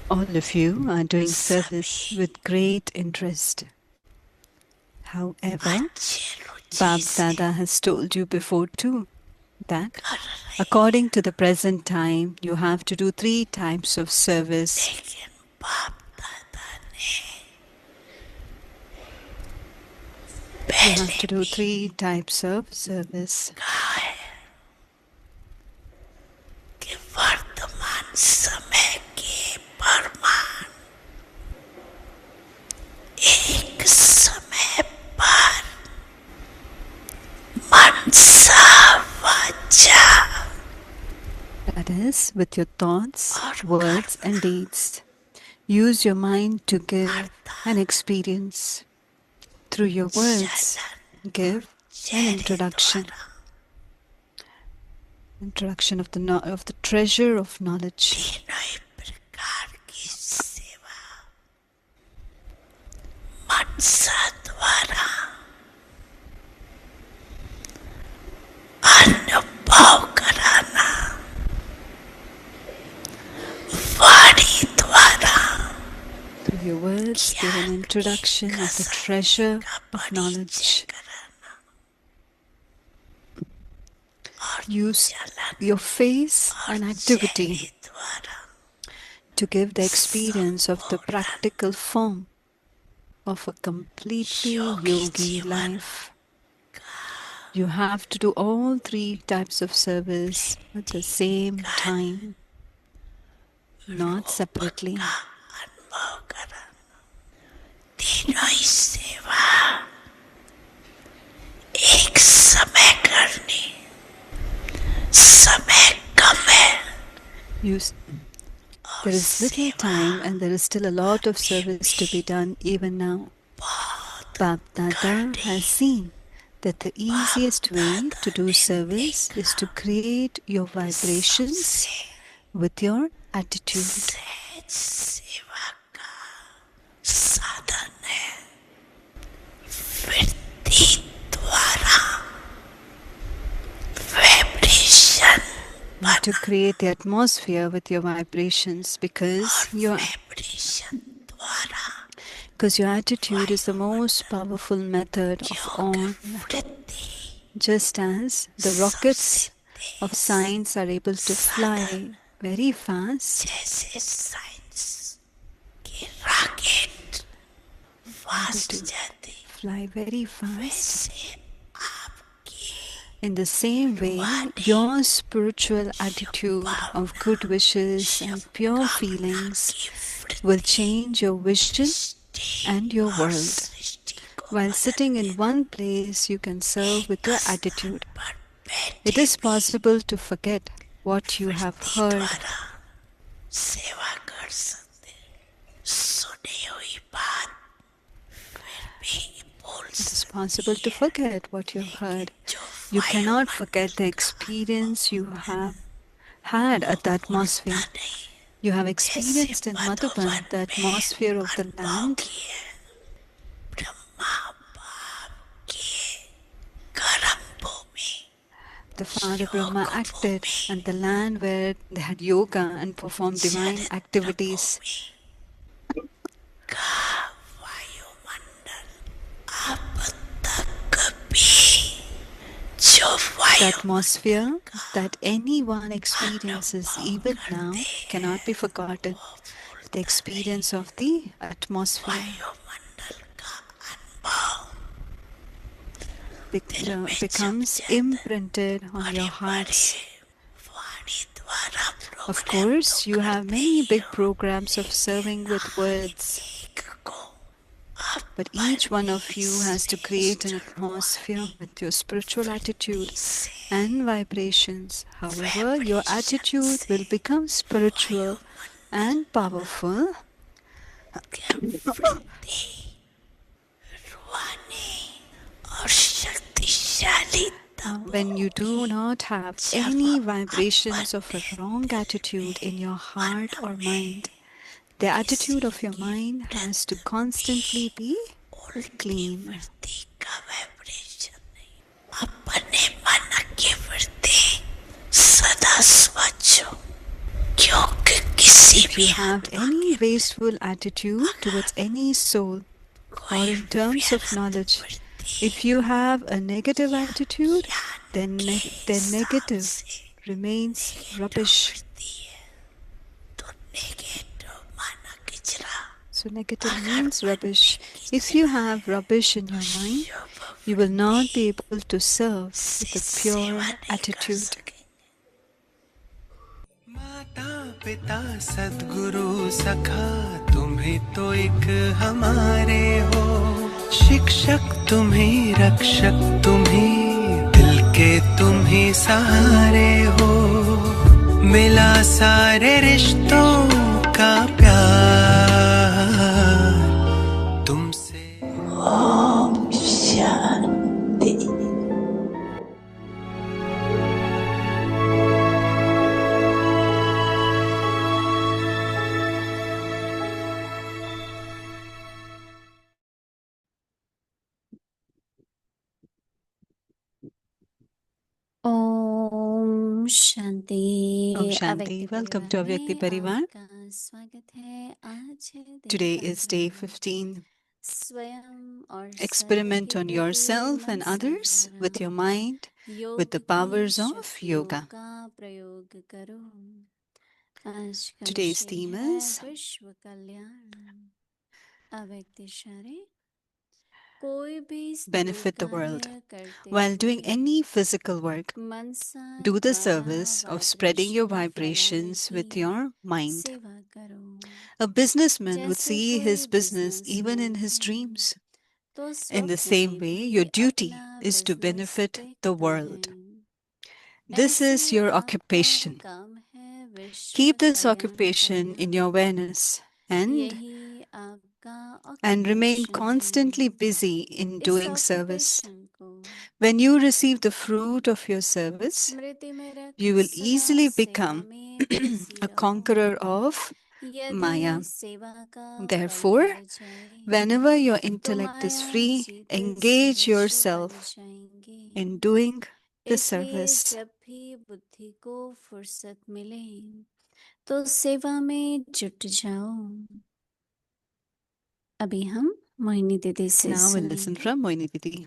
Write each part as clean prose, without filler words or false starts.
All of you are doing service with great interest. However, Bab Dada has told you before too that according to the present time, you have to do 3 types of service. You have to do 3 types of service. वर्तमान समय के प्रमाण एक समय पर मनसा वाचा, That is, with your thoughts, words and deeds. Use your mind to give an experience. Through your words, give an introduction. Introduction of the treasure of knowledge. तीनों प्रकार की सेवा मनसा द्वारा अनुभव कराना, वाणी द्वारा Through your words, give an introduction of the treasure of knowledge. Use your face and activity to give the experience of the practical form of a completely yogi life. You have to do all 3 types of service at the same time, not separately. अनुभव कराना, तीनों ही सेवा एक समय करनी, समय कम है, There is little time and there is still a lot of service to be done even now. Bab Dada has seen that the easiest way to do service is to create your vibrations with your attitude. सहज सेवा का साधन है, वृत्ति द्वारा vibration To create the atmosphere with your vibrations because your vibration द्वारा Because your attitude is the most powerful method of all. वृत्ति Just as the rockets of science are able to fly very fast, जैसे science की rocket fast जाती, fly very fast, वैसे आपकी in the same way, your spiritual attitude of good wishes and pure feelings will change your vision and your world. While sitting in one place, you can serve with your attitude. It is possible to forget what you have heard. सेवा कर सकते, सुनी हुई बात फिर भी बोल It is possible to forget what you have heard. You cannot forget the experience you have had at the atmosphere. You have experienced in Madhuban the atmosphere of the land. Brahma बाप के कर्म भूमि, The Father Brahma acted and the land where they had yoga and performed divine activities. का वायुमंडल अब तक भी जो The वायु atmosphere that anyone experiences even now cannot be forgotten. The experience of the atmosphere वायुमंडल का अनुभव becomes imprinted on your hearts. वाणी द्वारा Of course, you have many big programs of serving with words, प्रतीक को but each one of you has to create an atmosphere with your spiritual attitude and vibrations. However, your attitude will become spiritual and powerful रूहानी और शक्तिशाली when you do not have any vibrations of a wrong attitude in your heart or mind. The attitude of your mind has to constantly be clean. वृत्ति का vibration नहीं, अपने मन की वृत्ति सदा स्वच्छ हो, क्योंकि किसी if you have any wasteful attitude towards any soul, or in terms of knowledge, if you have a negative attitude, then negative remains rubbish. So negative means rubbish. If you have rubbish in your mind, you will not be able to serve with a pure attitude. माता पिता सद्गुरु सखा तुम्हें तो एक हमारे हो, शिक्षक तुम्हें रक्षक तुम्हें दिल के तुम्हें सहारे हो, मिला सारे रिश्तों का प्यार तुमसे। ओम शांति। ओम शांति। Om Shanti. अव्यक्त Welcome to परिवार Avyakti में Parivar. आपका स्वागत है। आज है दिन Today का is day दिन। 15. स्वयं और Experiment सबके on प्रति yourself मन and से others with द्वारा your mind with the योग की powers of शक्तियों yoga. का प्रयोग करो। आज का Today's विषय theme है is विश्व कल्याण। अव्यक्त इशारे। कोई भी स्थूल benefit the world. कार्य करते While doing हुए any physical work, Mansa do the द्वारा service of spreading your vibration vibrations फैलाने with की your mind. सेवा करो। A businessman would जैसे see कोई his business even in businessman his है dreams. तो In the स्वप्न same में way, भी your duty अपना is to business benefit the देखता world. है। This ऐसे is your आपका occupation. काम है विश्व Keep this Kalyan occupation in your करना। awareness and यही आपका remain ऑक्यूपेशन constantly है। busy in इस doing service. ऑक्यूपेशन को When you receive the fruit of your service, स्मृति में रख you will सदा easily सेवा become में बिजी a रहो। conqueror of यदि Maya. सेवा का फल Therefore, बढ़ जाए whenever your तो intellect is माया free, जीते engage सहज बन yourself जाएंगे। in doing the इसलिए service. जब भी बुद्धि को फुर्सत मिले तो सेवा में जुट जाओ। अभी हम मोहिनी दीदी से Now we'll listen सुनेंगे। from Moini Didi.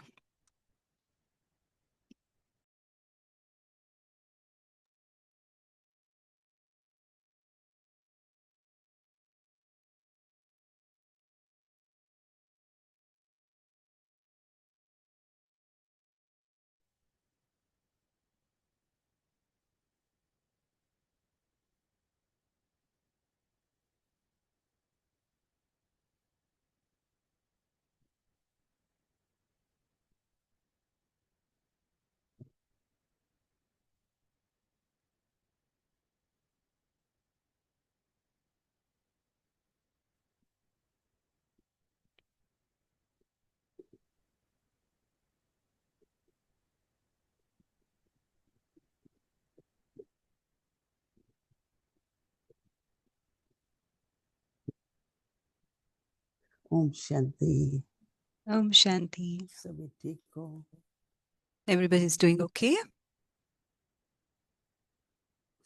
Om Shanti. Om Shanti. सभी ठीक हो? Everybody's doing okay?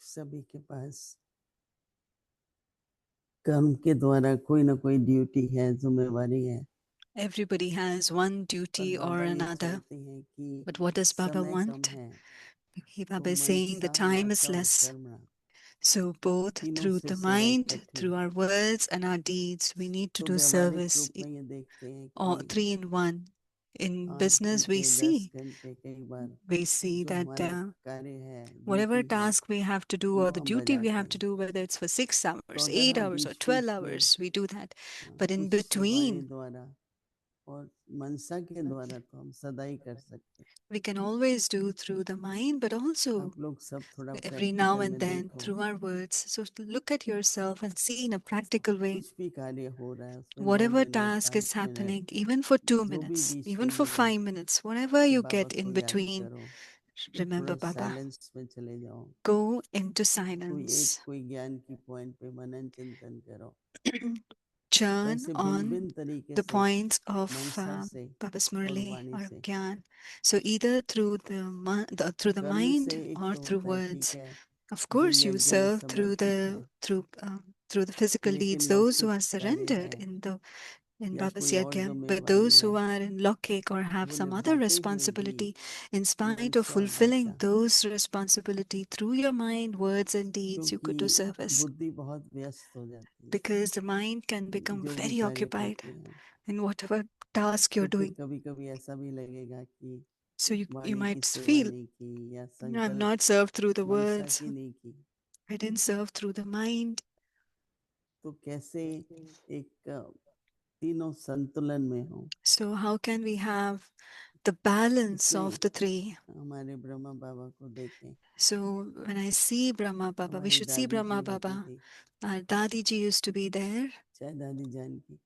सभी के पास कर्म के द्वारा कोई ना कोई ड्यूटी है, जिम्मेवारी है। Everybody has one पर duty or बाबा ये another. चाहते हैं कि But what does Baba समय कम want? है, Baba तो is saying the Mansa time is वाचा और less. कर्मणा So both तीनों through से the सेवा mind, इकट्ठी। through our words and our deeds, we need to तो do व्यवहारिक service. रूप में ये देखते हैं All कि three in one. In 8 business, we घंटे 10 see घंटे कई बार that जो हमारा कार्य है, whatever ड्यूटी है, task we have to do वो or the हम duty we बजाते have to हैं। do, whether it's for 6 तो hours, अगर 8 हम hours, or बीच 12 बीच में hours, we do that. But in उस सवारी between, द्वारा और मनसा के द्वारा तो हम सदा ही कर सकते हैं। we can always do through the mind, but also आप लोग सब थोड़ा every now प्रैक्टिकल and में then देखो, through our words. So look at yourself and see in a practical way. कुछ भी कार्य हो रहा है उसमें 2 Whatever minute task 5 is minute happening, even for 2 जो भी minutes, बीच even में for मिले 5 minutes, whatever कि you बाबा get को in याद between, करो, remember थोड़ा Baba. साइलेंस में चले जाओ, Go into कोई silence. ज्ञान की पॉइंट पे मनन चिंतन करो। Churn वैसे on भिन्न तरीके the से points of मनसा से Baba's और Murli वाणी or से। Gyan. So either through through the कर्म mind से एक or तो through होता है, ठीक words. है, Of जो course, you यज्ञ में serve through समर्पित है, through through the physical लेकिन deeds, those who लौकिक are surrendered कार्य है in या Baba's कोई और yajna, but जिम्मेवारी those है who are in Lokik or have वो some other निभाते हुए responsibility, भी in spite मन of से और fulfilling वाचा, those responsibility through your mind, words and deeds, you could do क्योंकि service. बुद्धि बहुत व्यस्त हो जाती है Because the mind can become जो भी very कार्य occupied करते हैं, in whatever task तो you're फिर doing. कभी कभी ऐसा भी लगेगा कि So you वाणी की might सेवा feel, नहीं की या I've संकल्प not served through the Mansa words, की नहीं की, I didn't serve through the mind. तो कैसे एक तीनों संतुलन में हो. So how can we have the balance इसमें of the three? हमारे ब्रह्मा बाबा को देखें. So when I see Brahma Baba, we हमारी should see दादी Brahma जी होती Baba. थी, Our Dadi ji used to be there. चाहे दादी जानकी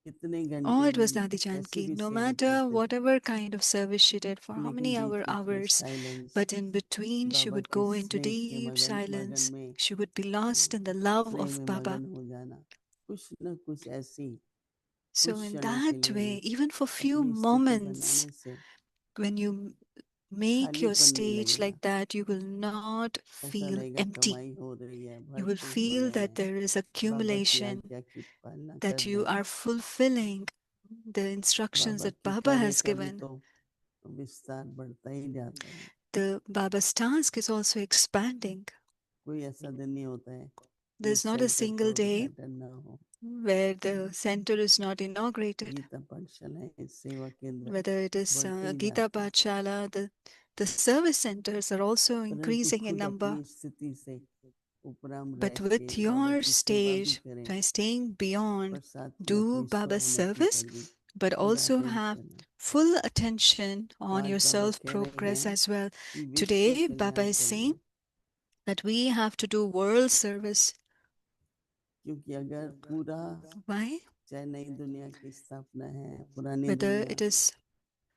कितने Oh, घंटे it was भी Dadi कैसी Janki. भी No सेवा matter करते थे, whatever kind of service she did, for how लेकिन many बीच बीच में hours, silence, but in between she Baba would के go into स्नेह के deep मगन silence. में She would be lost in the love स्नेह of में Baba. मगन हो जाना, कुछ न कुछ ऐसी So कुछ in क्षणों के that लिए way, भी even for few अपनी स्थिति moments, बनाने से when you make your खालीपन नहीं stage लगेगा. like that, you will not ऐसा feel लगेगा empty. कमाई हो रही है, You will भरपूर हो feel रहे that हैं, there is बाबा की accumulation, आज्ञा की पालना कर that you रहे हैं. are fulfilling the instructions Baba that की Baba कार्य has का भी given. तो विस्तार बढ़ता ही जाता है. The Baba's task is also expanding. कोई ऐसा दिन नहीं होता है कि There's not a सेंटर का single day उद्घाटन ना हो. where the center is not inaugurated. Gita पाठशाला सेवा केंद्र Whether it is बढ़ते ही Gita जाते हैं, Pathshala, the service centers are also परंतु increasing in खुद number. अपनी स्थिति से उपराम रह But के with बाबा your की सेवा भी stage, करें, by staying beyond, पर साथ में do अपनी Baba's स्वोन्नति service, पर भी but पूरा also have अटेंशन है. full attention तो on आज your बाबा self कह रहे progress हैं as well. कि विश्व Today, Baba कल्याण is के saying लिए, that we have to do world service. क्योंकि अगर पूरा Why? चाहे नई दुनिया की स्थापना है, पुरानी Whether दुनिया it is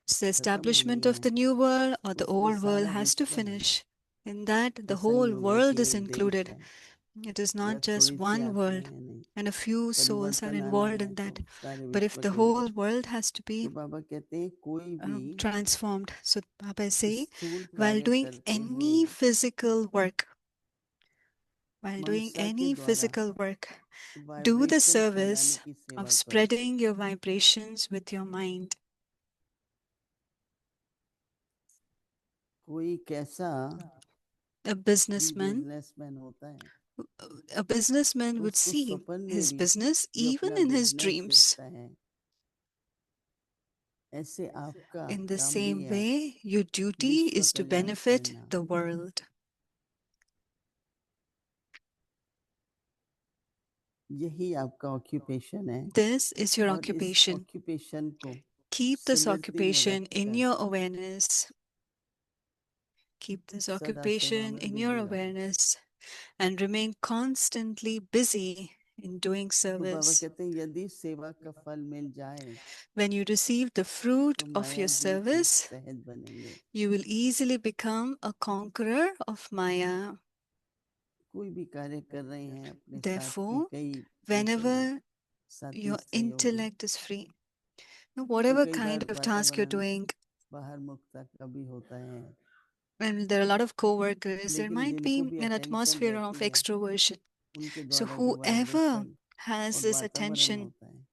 the खत्म establishment होनी of है, the new world or the उसमें old world सारा has to विश्व है. finish. In that, the ऐसा नहीं whole होगा world कि is एक देश included. है It is या not just थोड़ी सी one world आत्माएं हैं, नहीं. and a few souls are परिवर्तन आना involved है in तो that. सारे But if विश्व the के लिए. whole world has to be तो बाबा कहते हैं कोई भी transformed, so Baba is saying, स्थूल while कार्य doing करते हुए any physical work, while doing मनसा के any द्वारा physical work, do the vibration फैलाने service की of सेवा करो. spreading your vibrations with your mind. कोई कैसा A भी businessman बिजनेसमैन होता है, a businessman तो would उसको see सपन में his भी business जो even अपना in his बिजनेस dreams. देखता है, ऐसे आपका In the काम भी same है way, your duty विश्व is to कल्याण benefit करना. the world. यही आपका ऑक्यूपेशन है. This is your और इस occupation. ऑक्यूपेशन को Keep this स्मृति में occupation in रखकर your awareness. Keep this सदा सेवा occupation में in बिजी your रहो. awareness and remain constantly busy in doing तो बाबा service. कहते हैं यदि सेवा का फल मिल जाए When you receive the fruit तो of Maya your Jeet service, सहज बनेंगे. you will easily become a conqueror of Maya. कोई भी कार्य कर रहे हैं अपने साथ के Therefore, कई मित्र whenever हैं, साथी your सहयोगी, intellect is free, तो whatever कई kind bar of task you're वातावरण doing, बाहर मुक्ता का भी होता है, and there are a lot of co-workers, there लेकिन might be जिनको भी an अटेंशन atmosphere of रहती है extroversion. उनके So द्वारा जो whoever वाइब्रेशन has और this वातावरण attention, होता है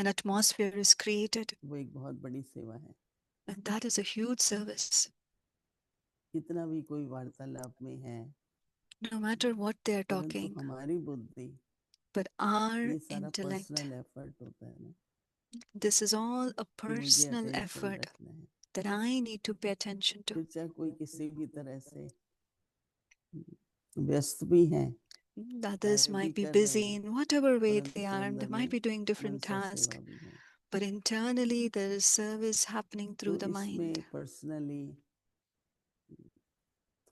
an atmosphere is created, वो एक बहुत बड़ी सेवा है. and that is a huge service. कितना भी कोई वार्तालाप में है, No matter what they are परंतु talking, हमारी बुद्धि, but our ये सारा intellect, पर्सनल एफर्ट होता है ना this is all a कि मुझे personal अटेंशन effort रखना है. that I need to pay attention to. फिर चाहे कोई किसी भी तरह से व्यस्त भी हैं, Others कार्य भी might be कर रहे busy हैं, in whatever way they परंतु are, they अंदर might में be doing different Mansa tasks, सेवा भी है. but internally there is service happening तो through the इसमें mind. पर्सनली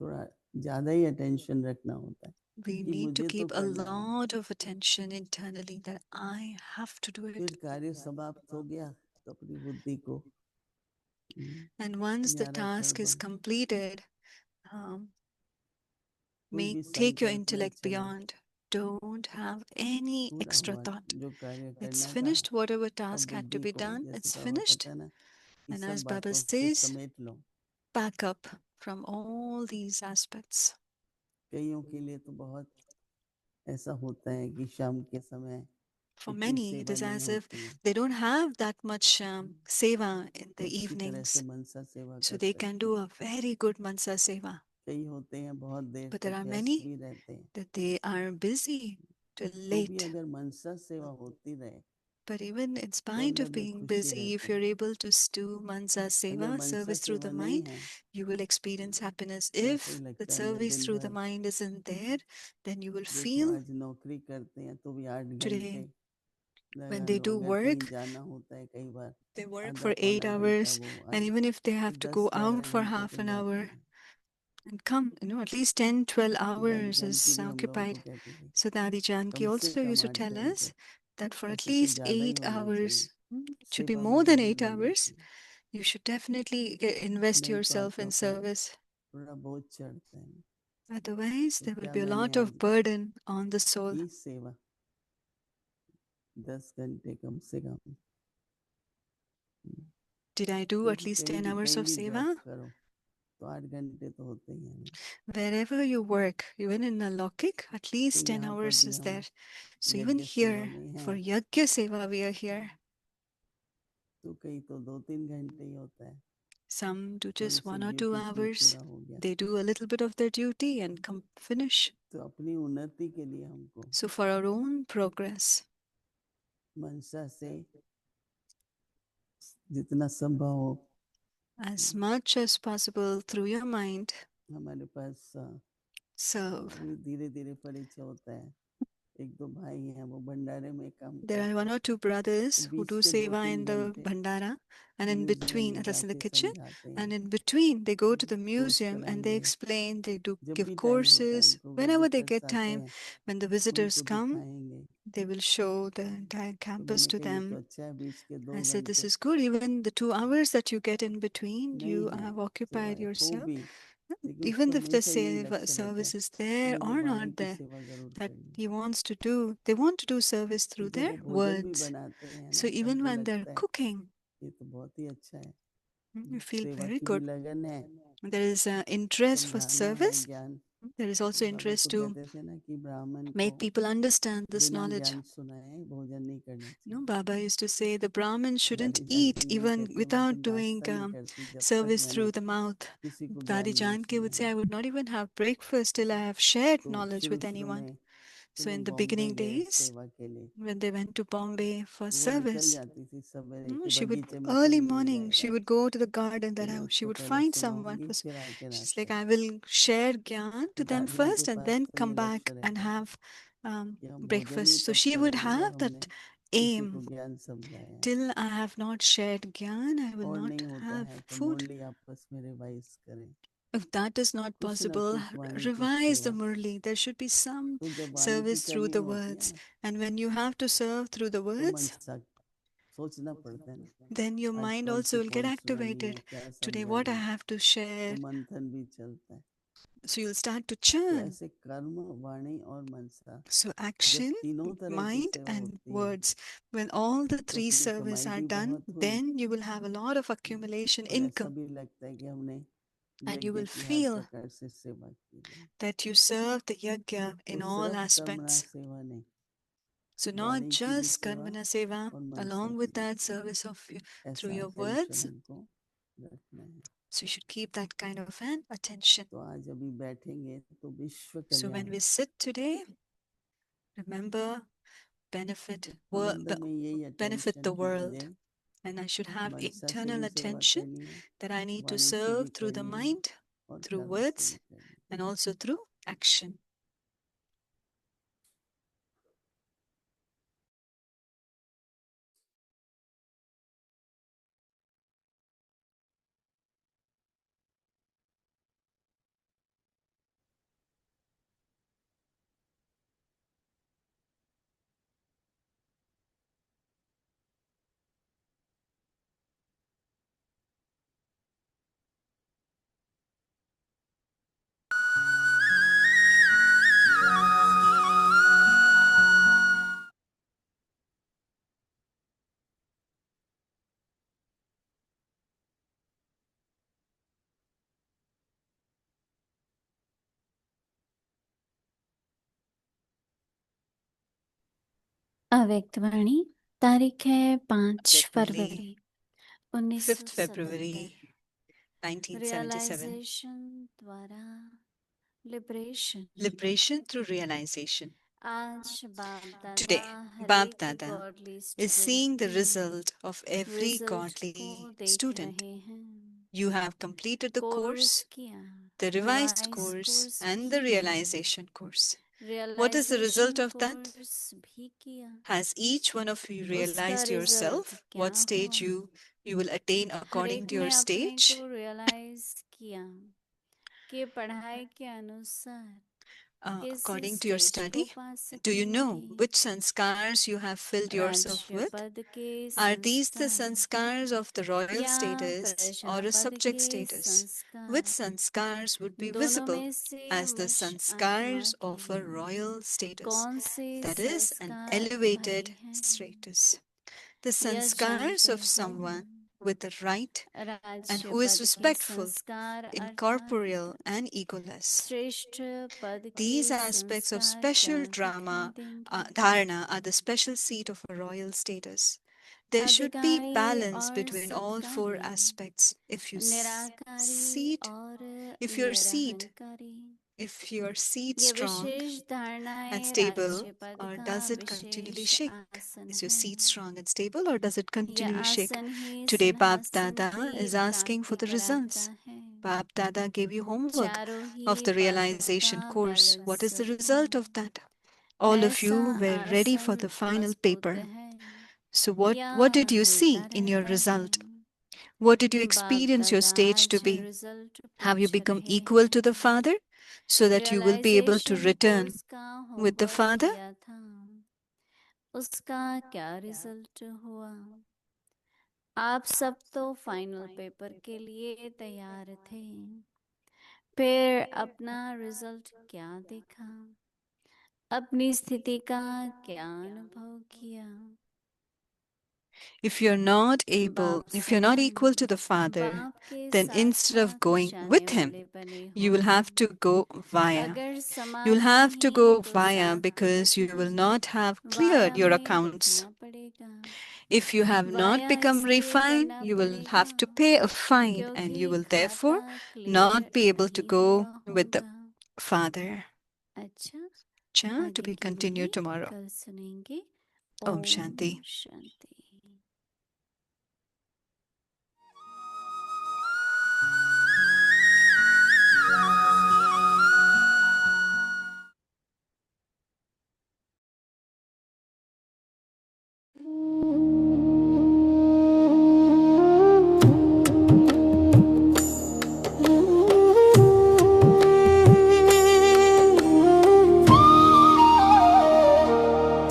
थोड़ा ज्यादा ही अटेंशन रखना होता है We कि need to मुझे तो keep a करना है. lot of attention internally that I have to do it. फिर कार्य समाप्त हो गया तो अपनी बुद्धि को And once the न्यारा कर task दो. is completed, um, कोई भी take your संकल्प न intellect चले, beyond. Don't have any पूरा extra हुआ thought. जो कार्य It's करना था. finished. Whatever अब task had to बुद्धि be को done, जैसे it's बाबा finished. कहता है ना कि And सब as Baba बातों से says, समेट लो. pack up from all these aspects. कईयों के लिए तो बहुत ऐसा होता है कि शाम के समय For इतनी many, it सेवा is नहीं as if होती है, they don't have that much seva in तो the अच्छी तरह से evenings, मनसा सेवा so कर they can सकते do हैं। a very good mansa seva. कई होते हैं बहुत देर But there तक are व्यस्त many भी रहते हैं, that they are busy till तो भी late. अगर मनसा सेवा होती रहे But even in तो spite अंदर of में being खुशी busy, if रहती you're है। able to do mansa अगर seva, Mansa service through the सेवा नहीं mind, है you will experience happiness. तो ऐसा ही If लगता that है अंदर service दिन through the भर। mind isn't there, then you will देखो feel आज नौकरी करते हैं तो भी 8 today घंटे when लगा they लो, do अगर कहीं work, जाना होता है कई बार they work आधा for पौना 8 hours, घंटा वो and आए, even if they तो have to go out 10-11 for घंटे half तो an जाते hour हैं। and come, at least 10, 12 तो दादी hours जानकी is भी हम लोगों को occupied. कहती थी So Dadi Janki कम से also come used to 8 tell घंटे, us that for at ऐसे तो least ज़्यादा ही 8 होने चाहिए, hours, it should be सेवा more में than ज़रूर 8 होना hours, चाहिए, you should definitely invest नहीं तो yourself आपके in ऊपर service. थोड़ा बोझ चढ़ता है। Otherwise, तो there will क्या be a मैंने lot आज of burden on the soul. की सेवा 10 घंटे कम से कम। Did I do at क्योंकि least कहीं 10 भी hours कहीं of भी जॉब seva? करो तो 8 घंटे तो होते ही हैं। Wherever you work, even in a lokik, at तो least 10 यहाँ पर hours भी is हम there. So even यज्ञ सेवा here, में for हैं Yajna Seva, we are here. तो कई तो 2-3 घंटे ही होता है Some do और just उसे 1 or 2 ड्यूटी की hours. पूरा हो गया। They do a little bit of their duty and come finish. तो अपनी उन्नति के लिए हमको So for our own progress, मनसा से जितना संभव हो as much as possible through your mind, हमारे पास serve. अभी धीरे धीरे परिचय होता है। एक दो भाई हैं वो भंडारे में काम There are करते 1 हैं, or 2 brothers who 20 do के seva 2-3 in the घंटे Bhandara, and in museum between, में that's in the जाके kitchen, समझाते and हैं, in between, they go to the course museum and they कराएंगे। explain, they do जब give भी time होता है courses. उनको Whenever they विजिटर्स get आते time, हैं when the visitors उनको come, दिखाएंगे। they will show the entire तो campus मैंने to कहा ये तो them. अच्छा है, बीच के 2 I said, this घंटे is good. Even the 2 hours that you get in between, नहीं you है have occupied सेवाएं हो yourself. भी, लेकिन Even उसको if the हमेशा यही लक्ष्य रहता है service is कि there मुझे or वाणी not की there, सेवा जरूर that करनी। he wants to do, they want to do service तो through जब their वो भोजन भी words. बनाते हैं So ना तो even हमको when they're लगता है cooking, ये तो बहुत ही अच्छा है, you feel सेवा very की भी good. लगन है, There is interest for समझाना है service. ज्ञान। There is also Baba interest तो to कहते थे ना कि ब्राह्मण को make people understand this बिना knowledge. ज्ञान सुनाए भोजन नहीं करना चाहिए। Baba used to say the Brahmin shouldn't दादी eat जानकी यही even कहती है, मैं तो without doing नाश्ता नहीं करती जब तक service मैंने through the mouth. किसी को ज्ञान Dadi नहीं Janki would say, सुनाया। I would not even have breakfast till I have shared तो knowledge शुरू with शुरू anyone. में So वो in the बॉम्बे beginning गए days, सेवा के लिए, when they went to Bombay for तो वो निकल service, जाती थी सवेरे कि she would बगीचे में early कोई मिल morning she जाएगा, would go to the garden तो that मैं she उसको would पहले find someone. सुनाऊंगी फिर आके She's नाश्ता like, I करूँ। will share gyan to तो them दादियों के first and पास then तो come ये back लक्ष्य and रहता है have कि हम भोजन ही breakfast. So तब she would करेंगे जब have हमने that किसी को aim. ज्ञान समझाया है, Till I have not shared gyan, I will और not नहीं होता have है तो food. मुरली आपस में रिवाइज करें, If that is not कुछ ना possible, कुछ वाणी की revise the सेवा। Murli. There should be some तो जब वाणी की service through करनी the होती है words. ना And when you have to serve through the तो मन words, सा सोचना पड़ता है ना, then your आज mind कौन सी also will get पॉइंट सुनानी है, activated. क्या Today, what I समझाना है, have to तो share. मंथन भी चलता है। So you'll start to तो churn. ऐसे कर्म वाणी और मनसा So जब action, तीनों तरह की mind, सेवा and होती है words. When all the तो 3 अपनी service कमाई are भी done, बहुत हुई then you will have a lot of accumulation और ऐसा income. भी लगता है कि हमने And you यज्ञ will की हर feel प्रकार से सेवा की है। that you serve the yajna तो in all सिर्फ कर्मणा aspects. सेवा नहीं, So not वाणी की भी just सेवा karmana seva, और मनसा along की with भी that सेवा, service of through ऐसा your अटेंशन words. हमको रखना है। So you should keep that kind of an attention. तो आज अभी बैठेंगे तो विश्व So when Kalyan, we sit today, remember benefit हम अंदर में यही benefit अटेंशन the की world. मुझे And I should have मनसा से internal भी सेवा attention करनी है, that I need to वाणी से भी serve through the करनी है mind, और through कर्म से words, भी करनी है। and also through action. अव्यक्तवाणी तारीख है 5 Definitely. फरवरी 5th 1977। February 1977. रियलाइजेशन द्वारा लिबरेशन। Liberation through realization. आज बाप दादा Today, हर Bap एक Dada godly is student seeing the की result of every रिजल्ट को godly देख student. रहे हैं। You have completed the course course, किया, the revised revise course, course and भी the किया, realization course. What is the realization result of that? Course भी किया। Has each one of you उसका realized रिजल्ट yourself क्या what stage हुआ? you will attain हर according एक to ने your अपने stage? को रियलाइज किया कि पढ़ाई के अनुसार किस According to your स्टेज को study? पा Do you know सकेंगे। which sanskars you have filled yourself राज्य with? पद के Are these the संस्कार sanskars of the royal या status or a प्रजा पद subject के status? Which संस्कार, sanskars would be दोनों visible में से as the मुझ आत्मा sanskars of a के royal status? कौन से That is an संस्कार elevated भले हैं, status. The यह sanskars जानते of someone हुए with the right and राज्य who is पद के respectful, संस्कार अर्थात incorporeal, and egoless. श्रेष्ठ पद के These aspects of संस्कार special क्या drama, दिखाई देंगे। dharana, are the special seat of a royal status. There should be अधिकारी balance और between all four सत्कारी, aspects. If your निराकारी और seed, निरहंकारी, if your seed ये strong विशेष and धारणाएं stable, राज्य पद or का does it continually wishes shake? आसन Is your है। seed strong and stable, or does it यह continually shake? आसन ही Today, Bap सिंहासन Dada की is asking for प्राप्ति the results. कराता है। Bap Dada gave you homework चारों of ही the बाहों realization का course. What is balance the हो, result of that? All of ऐसा you were ready for आसन the final मजबूत paper. है So या what did you see हिलता in your रहता result? है। What did you बाप experience your दादा stage to आज be? रिजल्ट Have you पूछ become रहे equal to the हैं। Father so that you will be able to realization return course का with the होमवर्क Father? किया था, उसका क्या रिजल्ट हुआ। आप सब तो फाइनल पेपर के लिए तैयार थे, फिर अपना रिजल्ट क्या देखा, अपनी स्थिति का क्या अनुभव किया। If you're not able, if you're not equal to the Father, बाप के then साथ instead of साथ going जाने with Him, वाले बने you will हो। have to go via. अगर You'll समान have to नहीं go तो via साथ because you देखना, will not have via cleared your में accounts. रुकना पड़ेगा। If you have not via become इसलिए refined, करना you will पड़ेगा have to pay a fine and you क्योंकि will खाता therefore clear not be able to नहीं go हुआ with the होगा। Father. अच्छा, Cha, to आगे be की मुरली continued tomorrow. कल सुनेंगे। Om Shanti. शांति।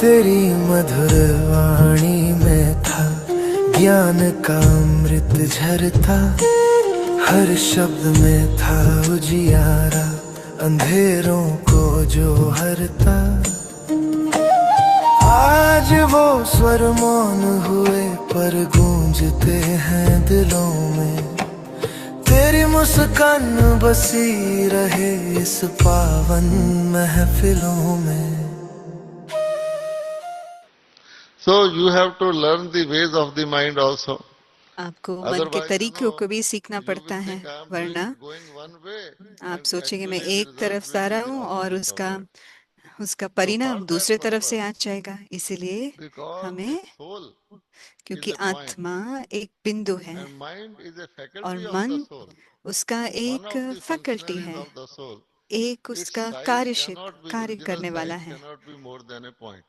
तेरी मधुर वाणी में था ज्ञान का अमृत झरता, हर शब्द में था उजियारा अंधेरों को जो हरता। आज वो स्वर मौन हुए पर गूंजते हैं दिलों में, तेरी मुस्कान बसी रहे इस पावन महफिलों में। So you have to learn the ways of the mind also. आपको मन के Otherwise, तरीकों को भी सीखना you पड़ता will है, think I am वरना going one way आप and सोचेंगे मैं actually the एक result तरफ will जा be रहा the हूँ और opposite of उसका that. उसका So for परिणाम that दूसरे तरफ से आ purpose, जाएगा। इसीलिए because हमें, soul क्योंकि is a point आत्मा एक बिंदु है and mind is a और faculty of the मन soul. उसका One एक of the फैकल्टी functionaries है, of the soul. एक Its उसका size cannot be, कार्य original करने वाला size है। cannot be more than a point.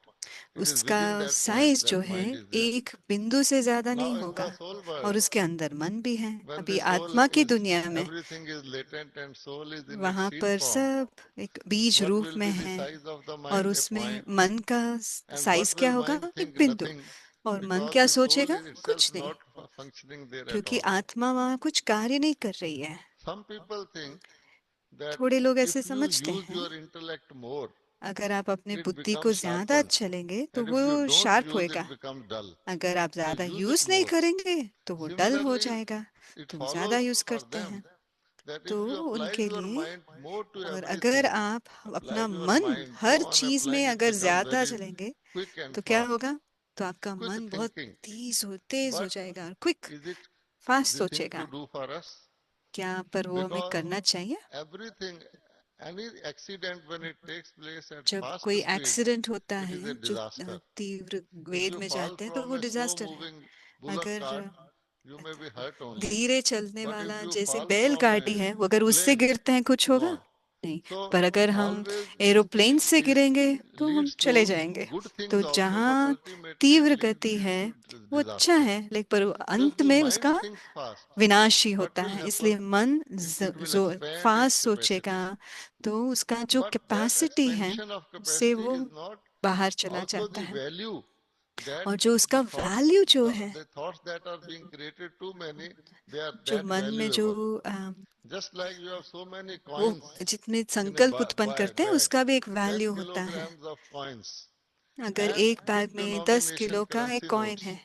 It is उसका within that point साइज जो that है mind is there. एक बिंदु से ज्यादा Now नहीं in होगा the soul world, और उसके अंदर मन भी है। when अभी the soul आत्मा की is, दुनिया में everything is latent and soul is in its वहां seed पर form, सब एक बीज what रूप will में be the है size of the और mind? A उसमें point. मन का And साइज what क्या will होगा? mind एक think? बिंदु। Nothing. और मन Because क्या the soul सोचेगा? is itself कुछ नहीं, not functioning there at क्योंकि all. आत्मा वहां कुछ कार्य नहीं कर रही है। Some people think that थोड़े लोग ऐसे if you समझते use हैं your intellect more, अगर आप अपने it बुद्धि को becomes ज्यादा sharpened. चलेंगे तो And वो if you don't sharp use, होएगा। it becomes dull. अगर आप So ज्यादा use यूज it नहीं more. करेंगे तो वो डल हो Similarly, जाएगा। it तो वो ज्यादा follows यूज for करते them हैं। that if तो you apply उनके your लिए, mind more to और अगर everything, आप apply अपना your मन mind, go हर on चीज में applying, it अगर become ज्यादा very चलेंगे quick and तो क्या fast. होगा, तो आपका Quick मन बहुत thinking. तेज हो But जाएगा, quick is it fast the thing सोचेगा। to do for us? क्या पर वो हमें Because करना चाहिए? everything, any accident when it takes place at जब fast कोई speed, एक्सीडेंट होता it is है a जो disaster. तीव्र If वेग you में fall जाते हैं तो from वो a slow डिजास्टर है। moving bullock अगर cart, you may be hurt only. धीरे चलने But if वाला you जैसे fall from बैलगाड़ी a है, वो अगर उससे plane, गिरते हैं कुछ होगा gone. नहीं, So पर अगर हम always एरोप्लेन speed से गिरेंगे तो हम leads चले to जाएंगे। good तो things also, but जहाँ ultimately it तीव्र गति leads है to वो अच्छा disaster. है, लेकिन पर So if अंत the में mind उसका thinks fast, विनाश ही what होता will है। happen? इसलिए मन It will जो expand its फास्ट सोचेगा capacity. तो उसका जो But that कैपेसिटी है expansion of उससे capacity वो is not बाहर चला also जाता the है। value that और जो उसका the thoughts, वैल्यू जो है, the thoughts that are being created too many, they are जो that मन में जो valuable. Just like you have so many वो coins जितने in a संकल्प उत्पन्न करते हैं bag, उसका भी एक 10 वैल्यू होता है। kilograms of coins अगर and एक बैग big में 10 denomination किलो का एक currency कॉइन notes. है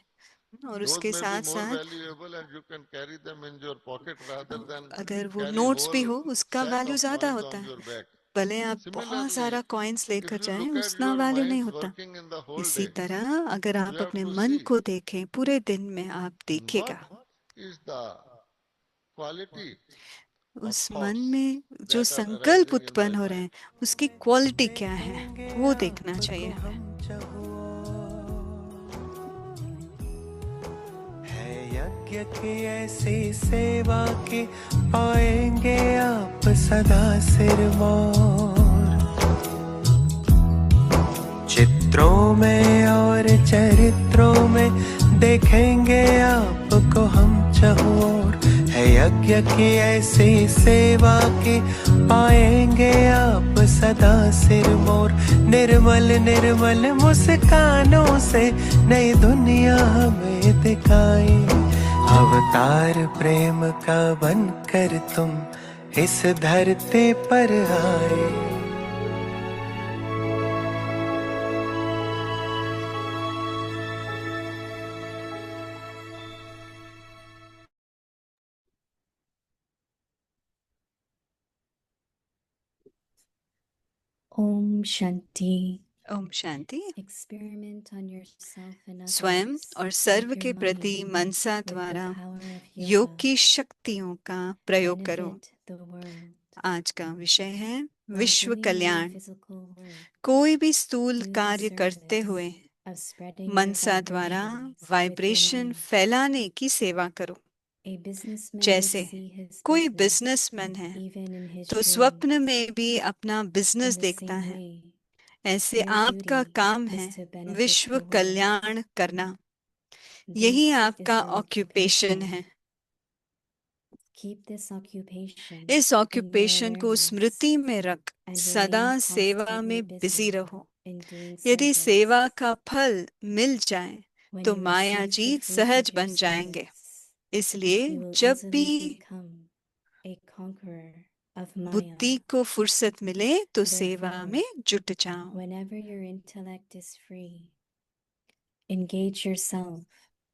और Those उसके may be साथ more साथ valuable and you can carry them in your pocket rather than अगर वो carry नोट्स भी whole हो उसका sack वैल्यू of ज्यादा coins होता on है। your back. भले आप बहुत Similarly, सारा कॉइन्स if लेकर you जाएं look at उतना your वैल्यू नहीं minds होता। working in the whole इसी day, तरह अगर you आप have अपने to मन see को देखें पूरे दिन में, आप what देखिएगा is the quality of उस मन thoughts में जो that are संकल्प arising in my उत्पन्न हो रहे mind. हैं उसकी क्वालिटी क्या है देखेंगे वो देखना चाहिए आपको हमें। हम चाहो, है यज्ञ की ऐसी सेवा की पाएंगे आप सदा सिरमौर। चित्रों में और चरित्रों में देखेंगे आपको हम चहुओर। है यज्ञ की ऐसी सेवा की पाएंगे आप सदा सिरमौर। निर्मल निर्मल मुस्कानों से नई दुनिया हमें दिखाई। अवतार प्रेम का बनकर तुम इस धरती पर आए। Om Shanti. Om Shanti. Experiment on yourself and स्वयं others और with सर्व your के प्रति mind मनसा with the द्वारा power of योग yoga. की शक्तियों का प्रयोग करो। Benefit the world. आज का विषय है While विश्व doing any कल्याण। physical work, कोई भी स्थूल do the कार्य करते service हुए of spreading your मनसा द्वारा vibrations वाइब्रेशन within you. फैलाने की सेवा करो। A businessman may जैसे see his कोई business बिजनेसमैन है even in his तो dreams. स्वप्न में भी अपना In बिजनेस the देखता same है। way, ऐसे your आपका duty काम is है to benefit विश्व the world. कल्याण करना। यही This is आपका your ऑक्यूपेशन occupation. है। Keep this occupation इस in your ऑक्यूपेशन को awareness स्मृति में रख and सदा remain सेवा constantly में बिजी busy रहो। in doing यदि service. सेवा का फल मिल जाए When तो you Maya receive the ji fruit सहज of your बन जाएंगे। service, इसलिए you will जब easily भी become a conqueror of Maya. बुद्धि को फुर्सत मिले तो सेवा Therefore, में जुट जाओ। whenever your intellect is free, engage yourself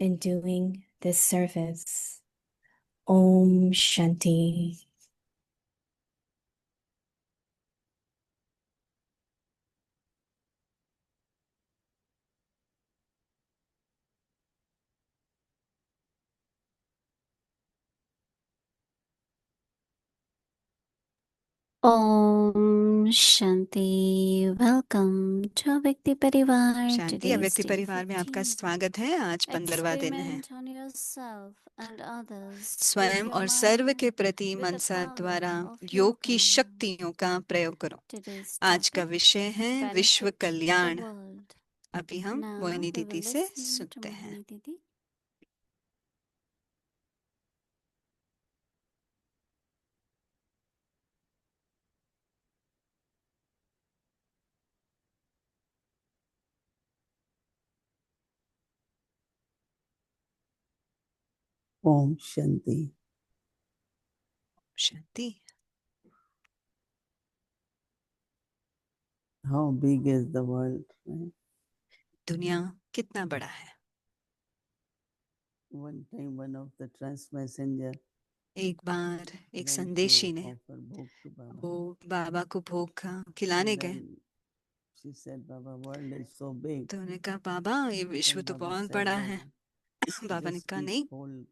in doing this service. Om Shanti. Om Shanti. Welcome to Avyakti Parivar. Shanti Today's अव्यक्ति day परिवार में आपका 15. स्वागत है। आज 15वां दिन है। Experiment on yourself and others with स्वयं your और सर्व के mind प्रति with the मनसा power द्वारा of योग की yoga. शक्तियों का प्रयोग करो। Today's आज का topic, विषय है विश्व benefit the कल्याण। world. अभी हम Now मोहिनी we will दीदी से listen to सुनते हैं। Mohini Didi. Om Shanti. Shanti. How big is the world? Right? दुनिया कितना बड़ा है। One time one of the trans messenger एक बार एक went संदेशी to ने offer bhog to Baba. वो बाबा को भोग खिलाने गए, Then she said, Baba, world is so big. तो उन्होंने कहा बाबा ये विश्व Then तो Baba बहुत said, बड़ा no, है। बाबा ने just कहा keep नहीं, hold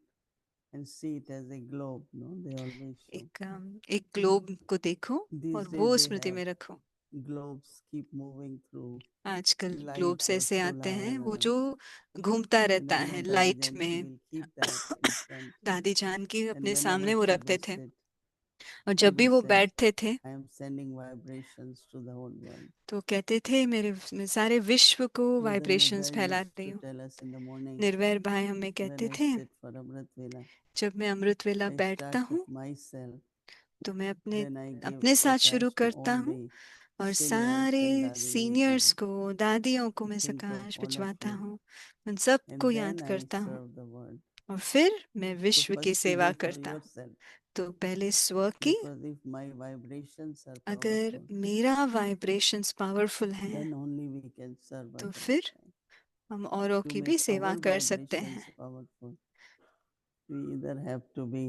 and see it as a globe. No, they always show. एक ग्लोब को देखो These और days वो they स्मृति have में रखो। globes keep moving through आजकल light ग्लोब्स or ऐसे आते हैं solar. वो जो घूमता रहता Then है my Dadi लाइट Janki में। will keep that in front. दादी जान की And अपने whenever सामने वो she रखते would थे, sit, और she जब भी would वो say, बैठते थे I am sending vibrations to the whole world. तो कहते थे मैं सारे विश्व को Brother वाइब्रेशंस Nirvay फैला used रही to हूँ। tell us in the morning निर्वैर भाई हमें when कहते I थे sit for Amrit Vela, जब मैं अमृत वेला I बैठता start हूँ with myself, तो मैं then I give अपने साथ शुरू prakash to करता all हूँ the और seniors सारे and Dadi सीनियर्स Janki को, दादियों को to मैं think of Prakash all of भिजवाता you. हूँ, उन सबको And याद then I करता हूँ serve the world. और फिर मैं So विश्व की first you सेवा do for करता हूँ। yourself, तो पहले स्व की, because if my vibrations are अगर powerful, मेरा वाइब्रेशंस पावरफुल है then only we can serve तो others. फिर हम औरों To की भी make सेवा our कर सकते हैं। vibrations powerful, we either have to be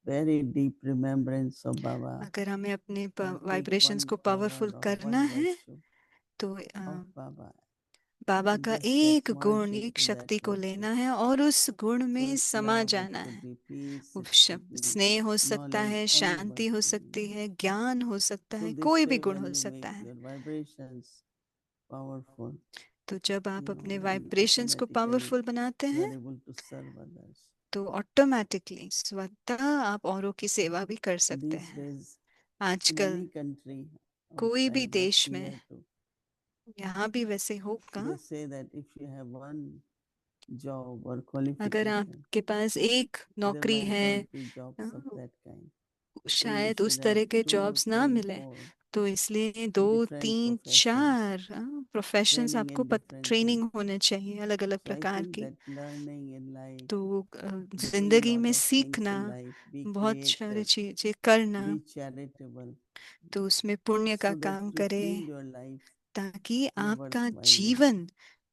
very deep remembrance of Baba अगर हमें अपने or take वाइब्रेशंस one को पावरफुल power or करना one है virtue तो of Baba बाबा and का just get एक गुण, merged एक into that शक्ति को virtue. लेना है और उस गुण So में it's समा love, it जाना could है। be peace, वो it could be स्नेह हो सकता knowledge, है, any शांति हो virtue. सकती है, ज्ञान हो सकता So है, this कोई भी way गुण when हो you सकता make है। your vibrations powerful, तो जब आप अपने then वाइब्रेशंस को automatically पावरफुल बनाते you are हैं able to serve others. तो ऑटोमेटिकली स्वतः आप औरों की सेवा भी कर सकते These हैं। days, in आजकल any country कोई भी outside, but देश में, here too, यहाँ भी वैसे होगा, they say that if you have one job or अगर qualification, आपके पास एक there नौकरी might है, not be jobs of that kind. So you शायद उस should have तरह के 2, जॉब्स ना 3, मिले, 4 तो इसलिए 2, different 3, professions, 4 प्रोफेशंस training आपको in different ट्रेनिंग things. होने चाहिए अलग अलग So I प्रकार think की। that learning in life, तो doing जिंदगी lot में of things सीखना, in life, be बहुत सारी creative, चीजें करना, be charitable, तो उसमें पुण्य का so that काम to करे feel your life ताकि in a आपका worthwhile way. जीवन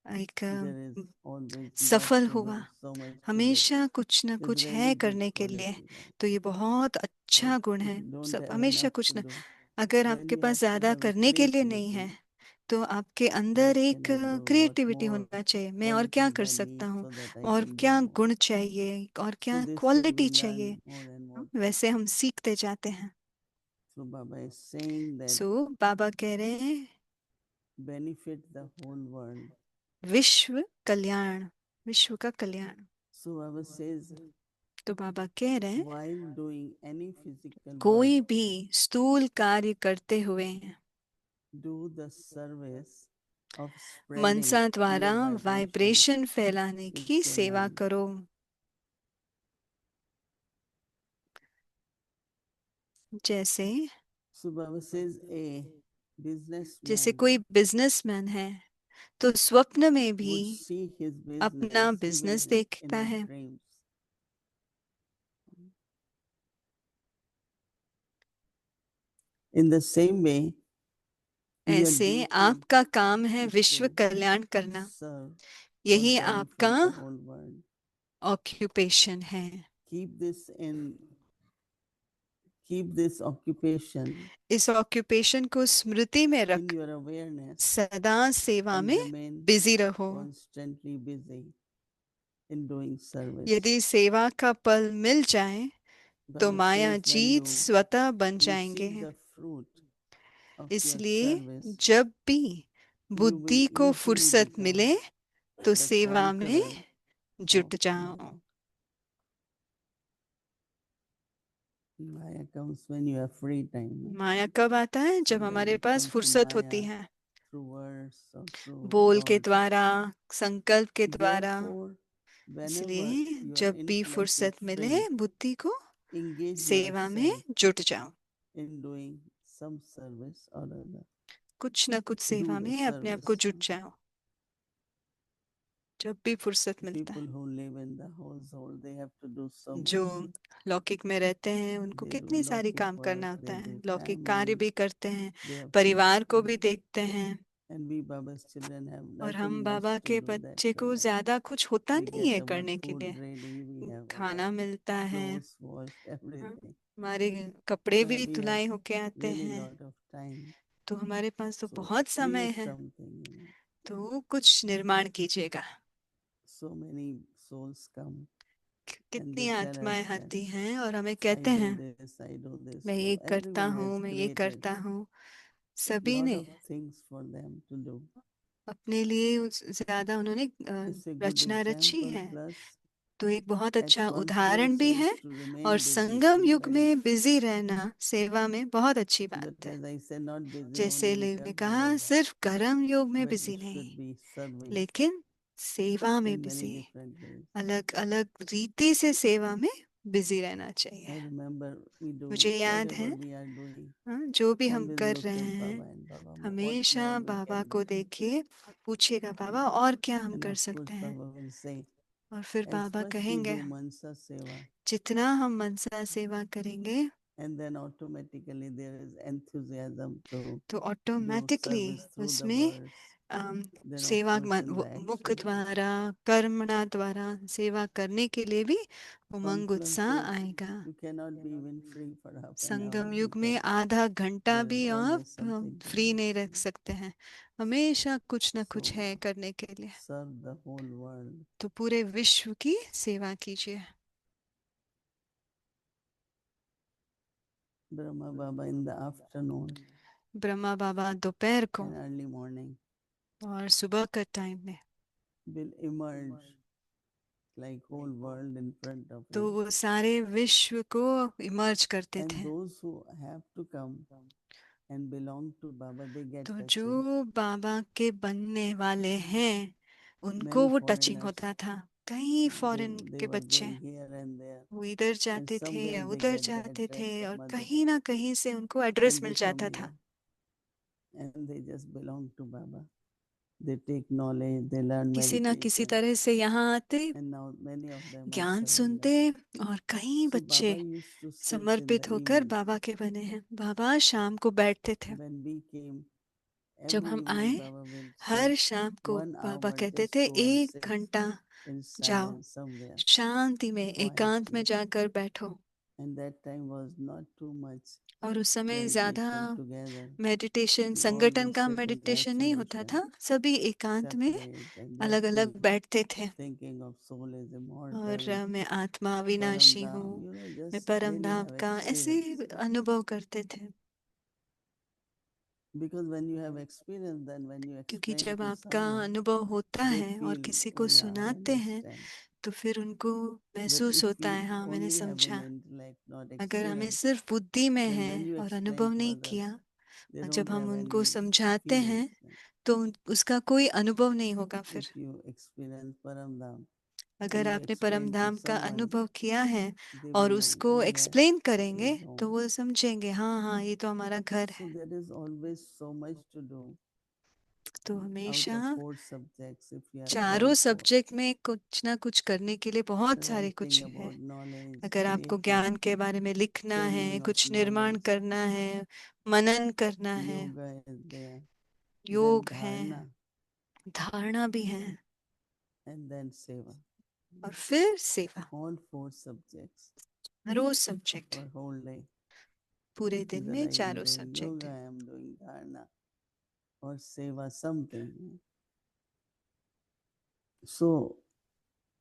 एक There is always much सफल to do, हुआ। so much to do. हमेशा कुछ ना It's कुछ really है good करने के लिए, quality, right? तो ये बहुत But अच्छा गुण if है। you don't सब have हमेशा enough कुछ to ना, do, अगर then आपके you पास have to ज्यादा have a करने के लिए नहीं है creativity. तो आपके अंदर What एक can I do? What creativity more होना चाहिए, मैं और क्या qualities कर I सकता need हूँ so that I और can do क्या more? गुण चाहिए और So क्या this way quality we learn चाहिए, more and more. वैसे हम सीखते जाते हैं। So Baba is saying that बाबा कह रहे हैं benefit the whole world. विश्व कल्याण, विश्व का कल्याण। So Baba says, तो बाबा कह रहे हैं while doing any physical कोई work, भी स्थूल कार्य करते हुए do the service of spreading मनसा द्वारा your vibrations वाइब्रेशन फैलाने with की your सेवा mind. करो। जैसे So Baba says a जैसे businessman कोई बिजनेसमैन है तो स्वप्न में भी would see his अपना business बिजनेस even देखता in his है। dreams. In the same way, your ऐसे duty आपका काम है is विश्व to कल्याण करना, serve for यही benefit आपका the whole world. ऑक्यूपेशन है। Keep this occupation इस ऑक्यूपेशन को स्मृति में in रख your awareness सदा सेवा and में remain बिजी रहो। constantly busy in doing service. यदि सेवा का पल मिल जाए तो Baba Maya says when Jeet you स्वतः बन जाएंगे। receive the fruit of your इसलिए service, जब भी you will बुद्धि को easily फुर्सत become मिले तो the सेवा में conqueror जुट of जाओ। Maya. Maya comes when you have free time. No? माया कब आता है? जब When हमारे we पास come to फुर्सत होती Maya है, through words or through बोल के thoughts. द्वारा, संकल्प के द्वारा। Therefore, whenever इसलिए your जब भी intellect फुर्सत is मिले free, बुद्धि को, engage सेवा में yourself जुट जाओ। in doing some service or other. कुछ न कुछ Do सेवा the में अपने आप को service. जुट जाओ जब भी फुर्सत मिलता है। People who live in the household, they have to do so जो much. लौकिक में रहते हैं उनको They do कितनी सारी लौकिक काम work, करना होता they है, do लौकिक कार्य family, भी करते हैं, they have परिवार को people. भी देखते हैं। And we Baba's children have और हम nothing much बाबा to के do that बच्चे को time. ज्यादा कुछ होता We नहीं get है our करने के food लिए। ready, we have खाना our मिलता है, clothes washed, हाँ, everything. हमारे कपड़े So भी we have धुलाई होके आते really हैं, lot of time. तो हमारे पास तो So बहुत समय create है, something. तो कुछ निर्माण कीजिएगा। So many souls come and कितनी they tell आत्माएं us that आती हैं और हमें I कहते do हैं this, I do this. मैं So ये करता everyone हूँ, has मैं ये created करता हूँ। सभी lot ने of things for them to do. अपने लिए ज्यादा उन्होंने It's a good रचना रची example. है। Plus, तो एक बहुत at अच्छा उदाहरण भी conferences है, to remain और busy संगम is युग very. में बिजी रहना सेवा में बहुत अच्छी But बात है। as I said, not busy जैसे only in लेव ने कर्म कहा, yoga, सिर्फ कर्म योग में but बिजी it नहीं, should be serving लेकिन सेवा में in many busy, different ways. अलग अलग रीति से सेवा में बिजी रहना I चाहिए। remember we do मुझे याद है, whatever we are doing. हाँ, जो भी हम Always कर look रहे at हैं, Baba and Baba, what हमेशा more we बाबा can को do. देखिए, पूछिएगा बाबा और क्या हम And कर of course, सकते हैं। Baba will say, और फिर as बाबा much we कहेंगे, do Mansa Seva, जितना हम मनसा सेवा करेंगे, and then automatically there is enthusiasm to तो do automatically service through the उसमें words. Then of सेवा course in the मुख action, द्वारा, कर्मणा द्वारा सेवा करने के लिए भी उमंग उत्साह conferences, आएगा। you cannot be even free for half an Sangam hour युग में because आधा घंटा there is भी आप always something to free do. नहीं रख सकते हैं, हमेशा कुछ ना कुछ So है करने के लिए। serve the whole world. तो पूरे विश्व की सेवा कीजिए। Brahma Baba in the afternoon Brahma बाबा दोपहर को and early morning और सुबह का टाइम में, will emerge like whole world in front of तो him. वो सारे विश्व को इमर्ज करते And थे। those who have to come and belong to Baba, they get तो touching. जो बाबा के बनने वाले हैं, उनको Many वो टचिंग foreigners, होता था। कई फॉरेन they के were बच्चे going here and there, वो इधर and जाते थे somewhere या they उधर get the जाते थे, address of और Mother, कहीं ना कहीं से उनको address and they mill come जाता था। here, and they just belong to Baba. They take knowledge, they learn किसी ना किसी meditation, तरह से यहाँ आते, and now many of them are ज्ञान surrendered. सुनते, और कई So बच्चे Baba used to sit in समर्पित the होकर evening. बाबा के बने हैं। बाबा शाम को बैठते थे। When we came, जब every हम evening आए, Baba will हर say, शाम को 1 बाबा hour कहते just थे, go and 1 sit घंटा in जाओ, silence somewhere शांति में एकांत में quietly. जाकर बैठो। And that time was not too much और उस समय ज्यादा meditation together. Meditation, We all संगठन would का sit in मेडिटेशन नहीं होता isolation, था, सभी एकांत में separate, and अलग that अलग too बैठते थे। thinking of soul is और immortal, मैं आत्मा अविनाशी हूँ, Paramdham, मैं just परम really धाम have का, ऐसे experience. अनुभव करते थे। Because when you have experience, then when you क्योंकि explain जब to आपका someone, अनुभव होता they है और feel, किसी oh को yeah, I सुनाते हैं, understand. तो फिर उनको But महसूस if होता we है, हाँ मैंने only have in समझा। intellect, not अगर हमें experience, सिर्फ बुद्धि में then है when you और explain अनुभव to नहीं others, किया, they और don't जब हम have उनको any समझाते feelings. हैं, तो उसका कोई अनुभव नहीं होगा। If फिर you experience Paramdham अगर and you आपने परम explain to धाम का someone, अनुभव किया है they और will know, उसको oh yeah, एक्सप्लेन this करेंगे, is तो home. वो समझेंगे, हाँ हाँ ये तो हमारा घर So है। there is always so much to do तो out हमेशा of 4 subjects. If you are चारों called for सब्जेक्ट में कुछ ना कुछ करने के लिए बहुत सारे कुछ writing है। about knowledge, अगर आपको creating, ज्ञान के बारे में लिखना है, training of कुछ निर्माण knowledge, करना है, मनन करना है, yoga is there, then योग है, dharana, धारणा भी है, and then seva. और फिर सेवा। All 4 subjects चारों सब्जेक्ट for whole day. पूरे दिन Either में I am चारों doing subject. yoga, I am doing dharana, or seva something. So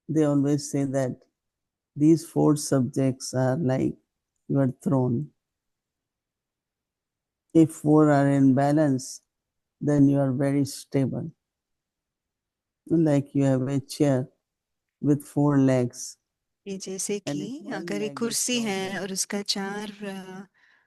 they always say that these 4 subjects are like your throne. If 4 are in balance, then you are very stable. Like you have a chair with 4 legs. ये जैसे And कि if one अगर एक leg is कुर्सी है shorter, और उसका 4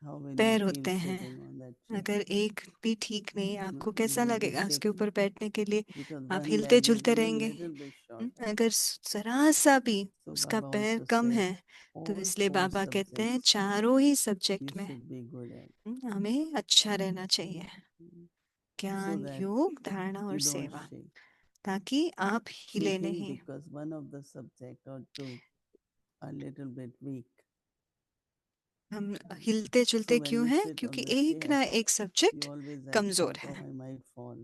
how will पैर you होते feel हैं, sitting on that chair? अगर एक भी ठीक नहीं, आपको You कैसा will be लगेगा उसके shaking ऊपर बैठने के लिए? because आप one हिलते leg is जुलते even रहेंगे। little bit shorter. अगर जरा सा भी So उसका Baba पैर also कम say है, तो all इसलिए 4 बाबा कहते हैं subjects चारों ही you सब्जेक्ट में should be good at. हमें अच्छा रहना चाहिए। So ज्ञान, that योग, धारणा और you don't सेवा, shake. ताकि आप हिले Shaking नहीं। because one of the subject or two are little bit weak. हम हिलते So जुलते when क्यों you हैं? sit on क्योंकि the एक chair, ना एक you सब्जेक्ट always have कमजोर thought, है। oh, I might fall.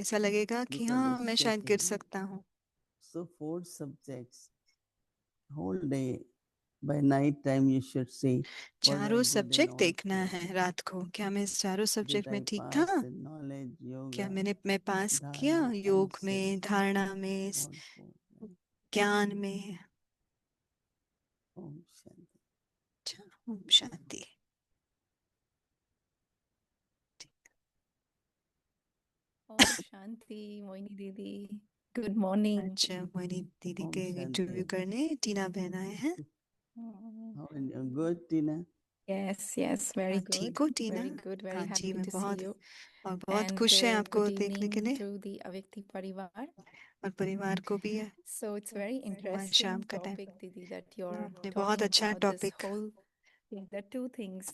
ऐसा लगेगा कि Look at हाँ the मैं शायद गिर shaking. सकता हूँ। So 4 subjects, whole day. By night time you should see, was I चारों good in सब्जेक्ट all देखना four? है रात को, क्या मैं इस चारों Did सब्जेक्ट में I ठीक pass था? in knowledge, क्या yoga, मैं पास किया dharana, योग and में, self? धारणा में, All four. ज्ञान में? Om Shanti. अच्छा, Om Shanti. Om Shanti, Moini Didi. Good morning. अच्छा, मोहिनी दीदी Om के इंटरव्यू Shanti. करने टीना बहन आए हैं। Mm, How are you? Good, Tina? Yes, very आप good. ठीक हो टीना? Very good. हाँ Very जी, happy मैं to see बहुत you. और बहुत And खुश हैं आपको good देखने के evening लिए, to the Avyakti Parivar. और परिवार को भी है। So it's very आज शाम interesting का time topic, Didi, that you're आपने बहुत talking अच्छा about this topic. whole. The two things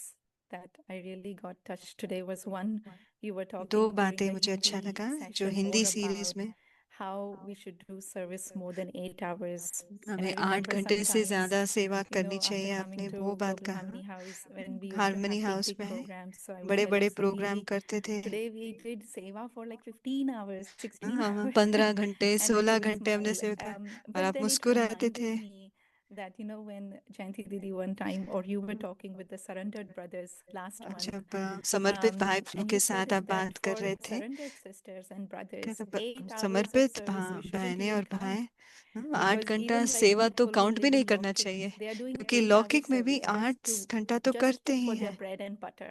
that I really got touched today was one, you were दो talking during बातें the मुझे अच्छा Hindi लगा जो session Hindi more series about में how we should do service more than 8 hours. And हमें I 8 remember घंटे से sometimes, ज्यादा सेवा you करनी know, after चाहिए, coming आपने to वो बात Global कहा। Harmony House, when we used to harmony have house big में programs, so I would बड़े tell बड़े also, प्रोग्राम Didi, करते थे। today we did seva for like 15 hours, 16 हम hours, 15 घंटे and we 16 could घंटे हमने smile. सेवा किया और But आप then it मुस्कुराते reminded थे। me that, you know, when Jayanti Didi one time, or you were talking with the Surrendered Brothers last month, जब समर्पित भाई and के you said साथ आप that बात कर for रहे थे, surrendered sisters and brothers, कहते 8 hours of समर्पित service we shouldn't बहनें even और count. भाई 8 Because घंटा even like सेवा तो people who काउंट भी live नहीं in करना Laukik, चाहिए, they are doing क्योंकि 8 hours लौकिक में भी service 8 just घंटा तो करते ही for their हैं bread and butter.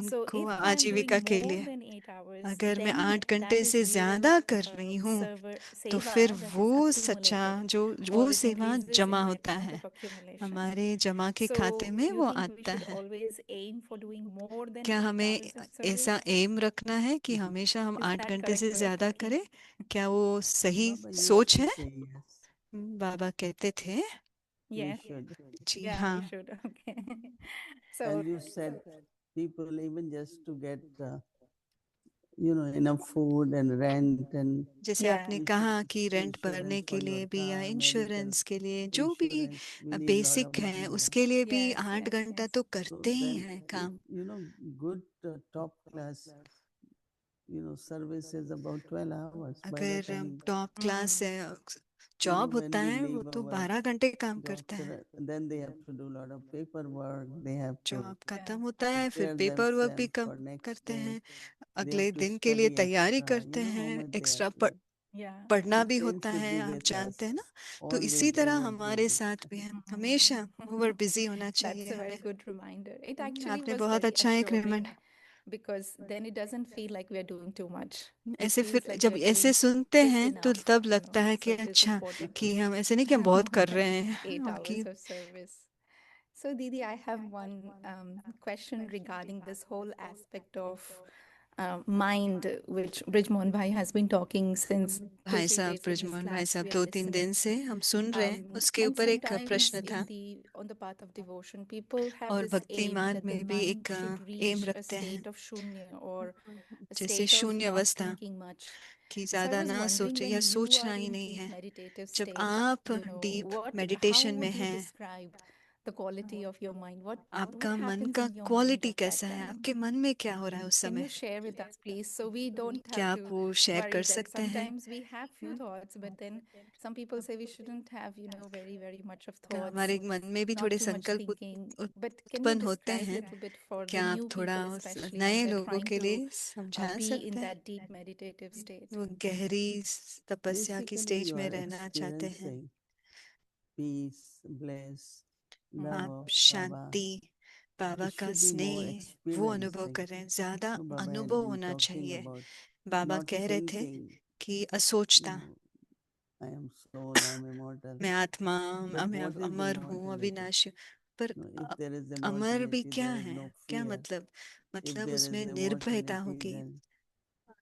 So उनको if I'm आजीविका doing के more लिए। than 8 hours, अगर मैं then 8 घंटे that is से real ज्यादा कर रही हूँ तो seva फिर that वो is सच्चा accumulated, वो or it सेवा increases जमा in my होता account है, of accumulation. हमारे जमा के खाते So में you वो think we आता should है। always aim for doing more than क्या 8 हमें hours of service? ऐसा एम रखना है कि हमेशा हम Is 8 that घंटे से correct, ज्यादा Avyakti? करें? क्या वो सही Baba used सोच to है? say yes. बाबा कहते थे We Yes. should. Ji Yeah, हाँ। we should. Okay. So As you said, people even just to get, enough food and rent and जैसे yeah, आपने कहा कि रेंट भरने insurance के for your लिए भी या car, medical इंश्योरेंस के लिए जो भी insurance. We need lot basic of है money. उसके लिए भी yes, 8 yes, घंटा yes. तो So करते ही then, हैं if, काम। good top class, service is about 12 hours. By the अगर time, top class job when होता we है वो leave तो our 12 घंटे काम jobs, करता है। then they have to do a lot of paperwork. They have to job Yeah. खत्म होता है फिर prepare पेपर वर्क भी themselves कम for next करते day. हैं, They अगले have to दिन के लिए study तैयारी extra. करते You know how हैं, much they extra have to. Yeah. पढ़ना The भी same होता should है, be आप with जानते हैं us. ना। तो Always इसी तरह over हमारे busy. साथ भी है, हमेशा ओवर बिजी होना That's चाहिए a very हमें। good reminder. It actually आपने was बहुत very अच्छा एक assuring remind. because then it doesn't feel like we are doing too much. It ऐसे feels फिर like जब we are ऐसे doing सुनते just हैं तो enough, तब you लगता know. है So कि it is अच्छा, important कि to हम ऐसे नहीं कि हम बहुत more कर than रहे हैं 8 और कि hours of service. So, Didi, I have one question regarding this whole aspect of mind, which Brijmohan Bhai has been talking since two, भाई three साहब, days in his ब्रजमोहन भाई class. साहब We are 2-3 दिन listening. से हम सुन रहे हैं, उसके And ऊपर एक sometimes प्रश्न था। on the path of devotion, people have और this भक्ति aim मार्ग that the में भी mind एक should एम reach a रखते हैं, state of shunya, or a जैसे state of शून्य not अवस्था, thinking much. कि So I ज्यादा was ना wondering, सोचे when या you सोचना are ही in नहीं deep है। meditative जब state, आप you know, deep how meditation में would you हैं, describe the quality of your mind? What आपका मन happens का in your mind quality at that कैसा है, time? आपके मन में क्या हो रहा है उस Can समय? you share with us, please, so we don't क्या have आप to वो शेयर कर worry that सकते हैं? sometimes we have few thoughts, but then some people say we shouldn't have, you know, very, very much of thoughts, हमारे मन में भी not थोड़े too much संकल्प thinking. But can you उत्पन्न होते describe a हैं, little bit for the क्या आप new थोड़ा people, उस especially when नए they're लोगों trying के to लिए समझा be in सकते हैं? that deep meditative state? वो गहरी तपस्या की Basically, स्टेज you में are रहना चाहते हैं। experiencing peace, bliss, love आप of Baba. Shanti, Baba You का should be more स्नेह वो अनुभव experiencing. करें, ज्यादा So Baba had अनुभव been होना talking चाहिए। about बाबा not कह रहे थे thinking, कि you असोचता, know, I am soul, I am immortal. मैं आत्मा, But मैं what is अमर हूँ, immortality? अविनाशी। पर If there is अमर भी immortality, क्या there is है? no क्या fear. मतलब? If मतलब there उसमें is निर्भयता immortality, होगी। then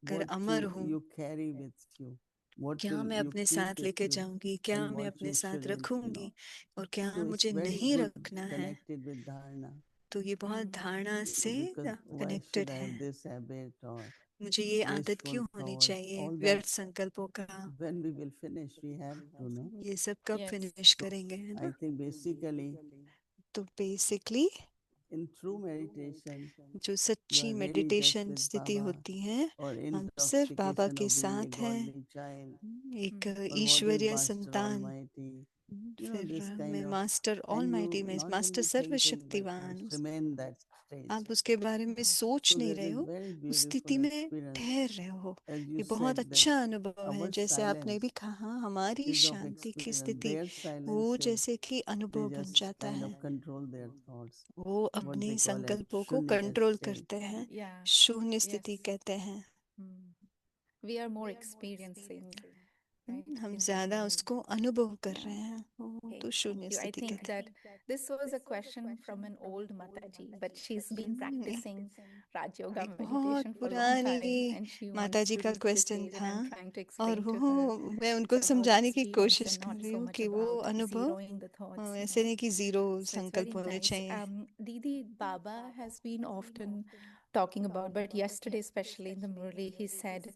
अगर what अमर हूँ, you carry with you, what क्या will मैं you अपने keep साथ with लेके you, जाऊंगी, क्या and मैं what अपने you साथ shouldn't, रखूंगी, और क्या So it's मुझे very नहीं good रखना है। connected with dharana. तो ये बहुत धारणा से Because why should connected I है। have this habit or मुझे ये आदत wasteful क्यों होनी thoughts? चाहिए All that, व्यर्थ संकल्पों का? when we will finish, we have to know. ये सब कब Yes. फिनिश करेंगे, है I ना? think basically तो बेसिकली in true meditation, जो you सच्ची are really just meditation with स्थिति Baba, होती है, or हम सिर्फ बाबा intoxication के of being a साथ हैं, godly child, एक or what is ईश्वरीय Master संतान। Almighty. You know, फिर this मैं kind of, master and almighty you में, not master only think it, but सर्वशक्तिवान, you remain that stage. आप उसके बारे में सोच So नहीं there's रहे a हो, very उस beautiful स्थिति में experience, ठहर रहे हो। as you ये बहुत said, that अच्छा अनुभव है, our जैसे आपने भी silence कहा, हमारी is of शांति की experience. स्थिति Their वो silence is, जैसे कि they अनुभव बन just जाता kind है। of control their thoughts. वो What अपने they call it संकल्पों को shunyata कंट्रोल state. करते हैं, Yeah. शून्य Yes. स्थिति कहते हैं। We are more experiencing, right? हम in that ज्यादा moment. उसको अनुभव कर Yeah. रहे हैं, वो Okay, तो शून्य thank you. I स्थिति think कहते हैं। that this was a question from an old Mataji, but she's been practicing Raj Yoga एक बहुत meditation for a long time, पुरानी and she माता wants जी to का reach this क्वेश्चन stage, था, and I'm trying to और explain to वो her मैं उनको about समझाने की experience कोशिश and कर not रही so हूँ much कि वो about अनुभव zeroing the thoughts. ऐसे नहीं कि जीरो So it's संकल्प very होने nice. चाहिए। Didi, Baba has been often talking about, but yesterday, especially in the Murli, he said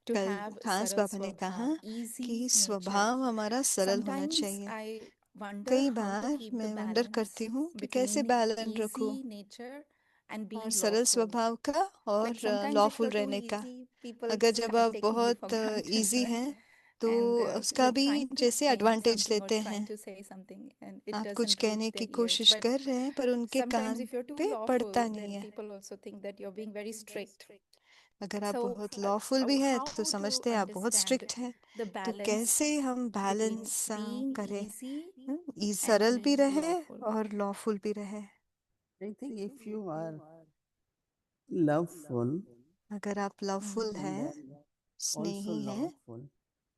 to कल have खास saral बाबा ने कहा swabhav, easy कि nature. स्वभाव हमारा सरल होना Sometimes चाहिए। I wonder कई how to bar keep the मैं वंडर balance करती हूँ कि कैसे between बैलेंस रखूं, easy nature and और being सरल lawful. स्वभाव का और Like sometimes if lawful you're too रहने का। easy, people अगर जब start आप taking you बहुत for granted, इजी right? हैं तो And उसका you're भी trying to जैसे explain एडवांटेज something or लेते trying हैं। to say something, and it आप कुछ doesn't कहने reach की their ears. कोशिश But कर रहे हैं पर उनके sometimes can't if you're too पे lawful, पड़ता नहीं then है। people also think that you're being very strict. अगर आप So, बहुत लॉफुल भी है how तो to समझते हैं आप बहुत understand स्ट्रिक्ट हैं। the तो balance कैसे हम between बैलेंस being करें, easy and सरल भी being रहे lawful? और लॉफुल भी रहे। I think if you are loveful, अगर आप लवफुल and हैं, then also स्नेही हैं lawful,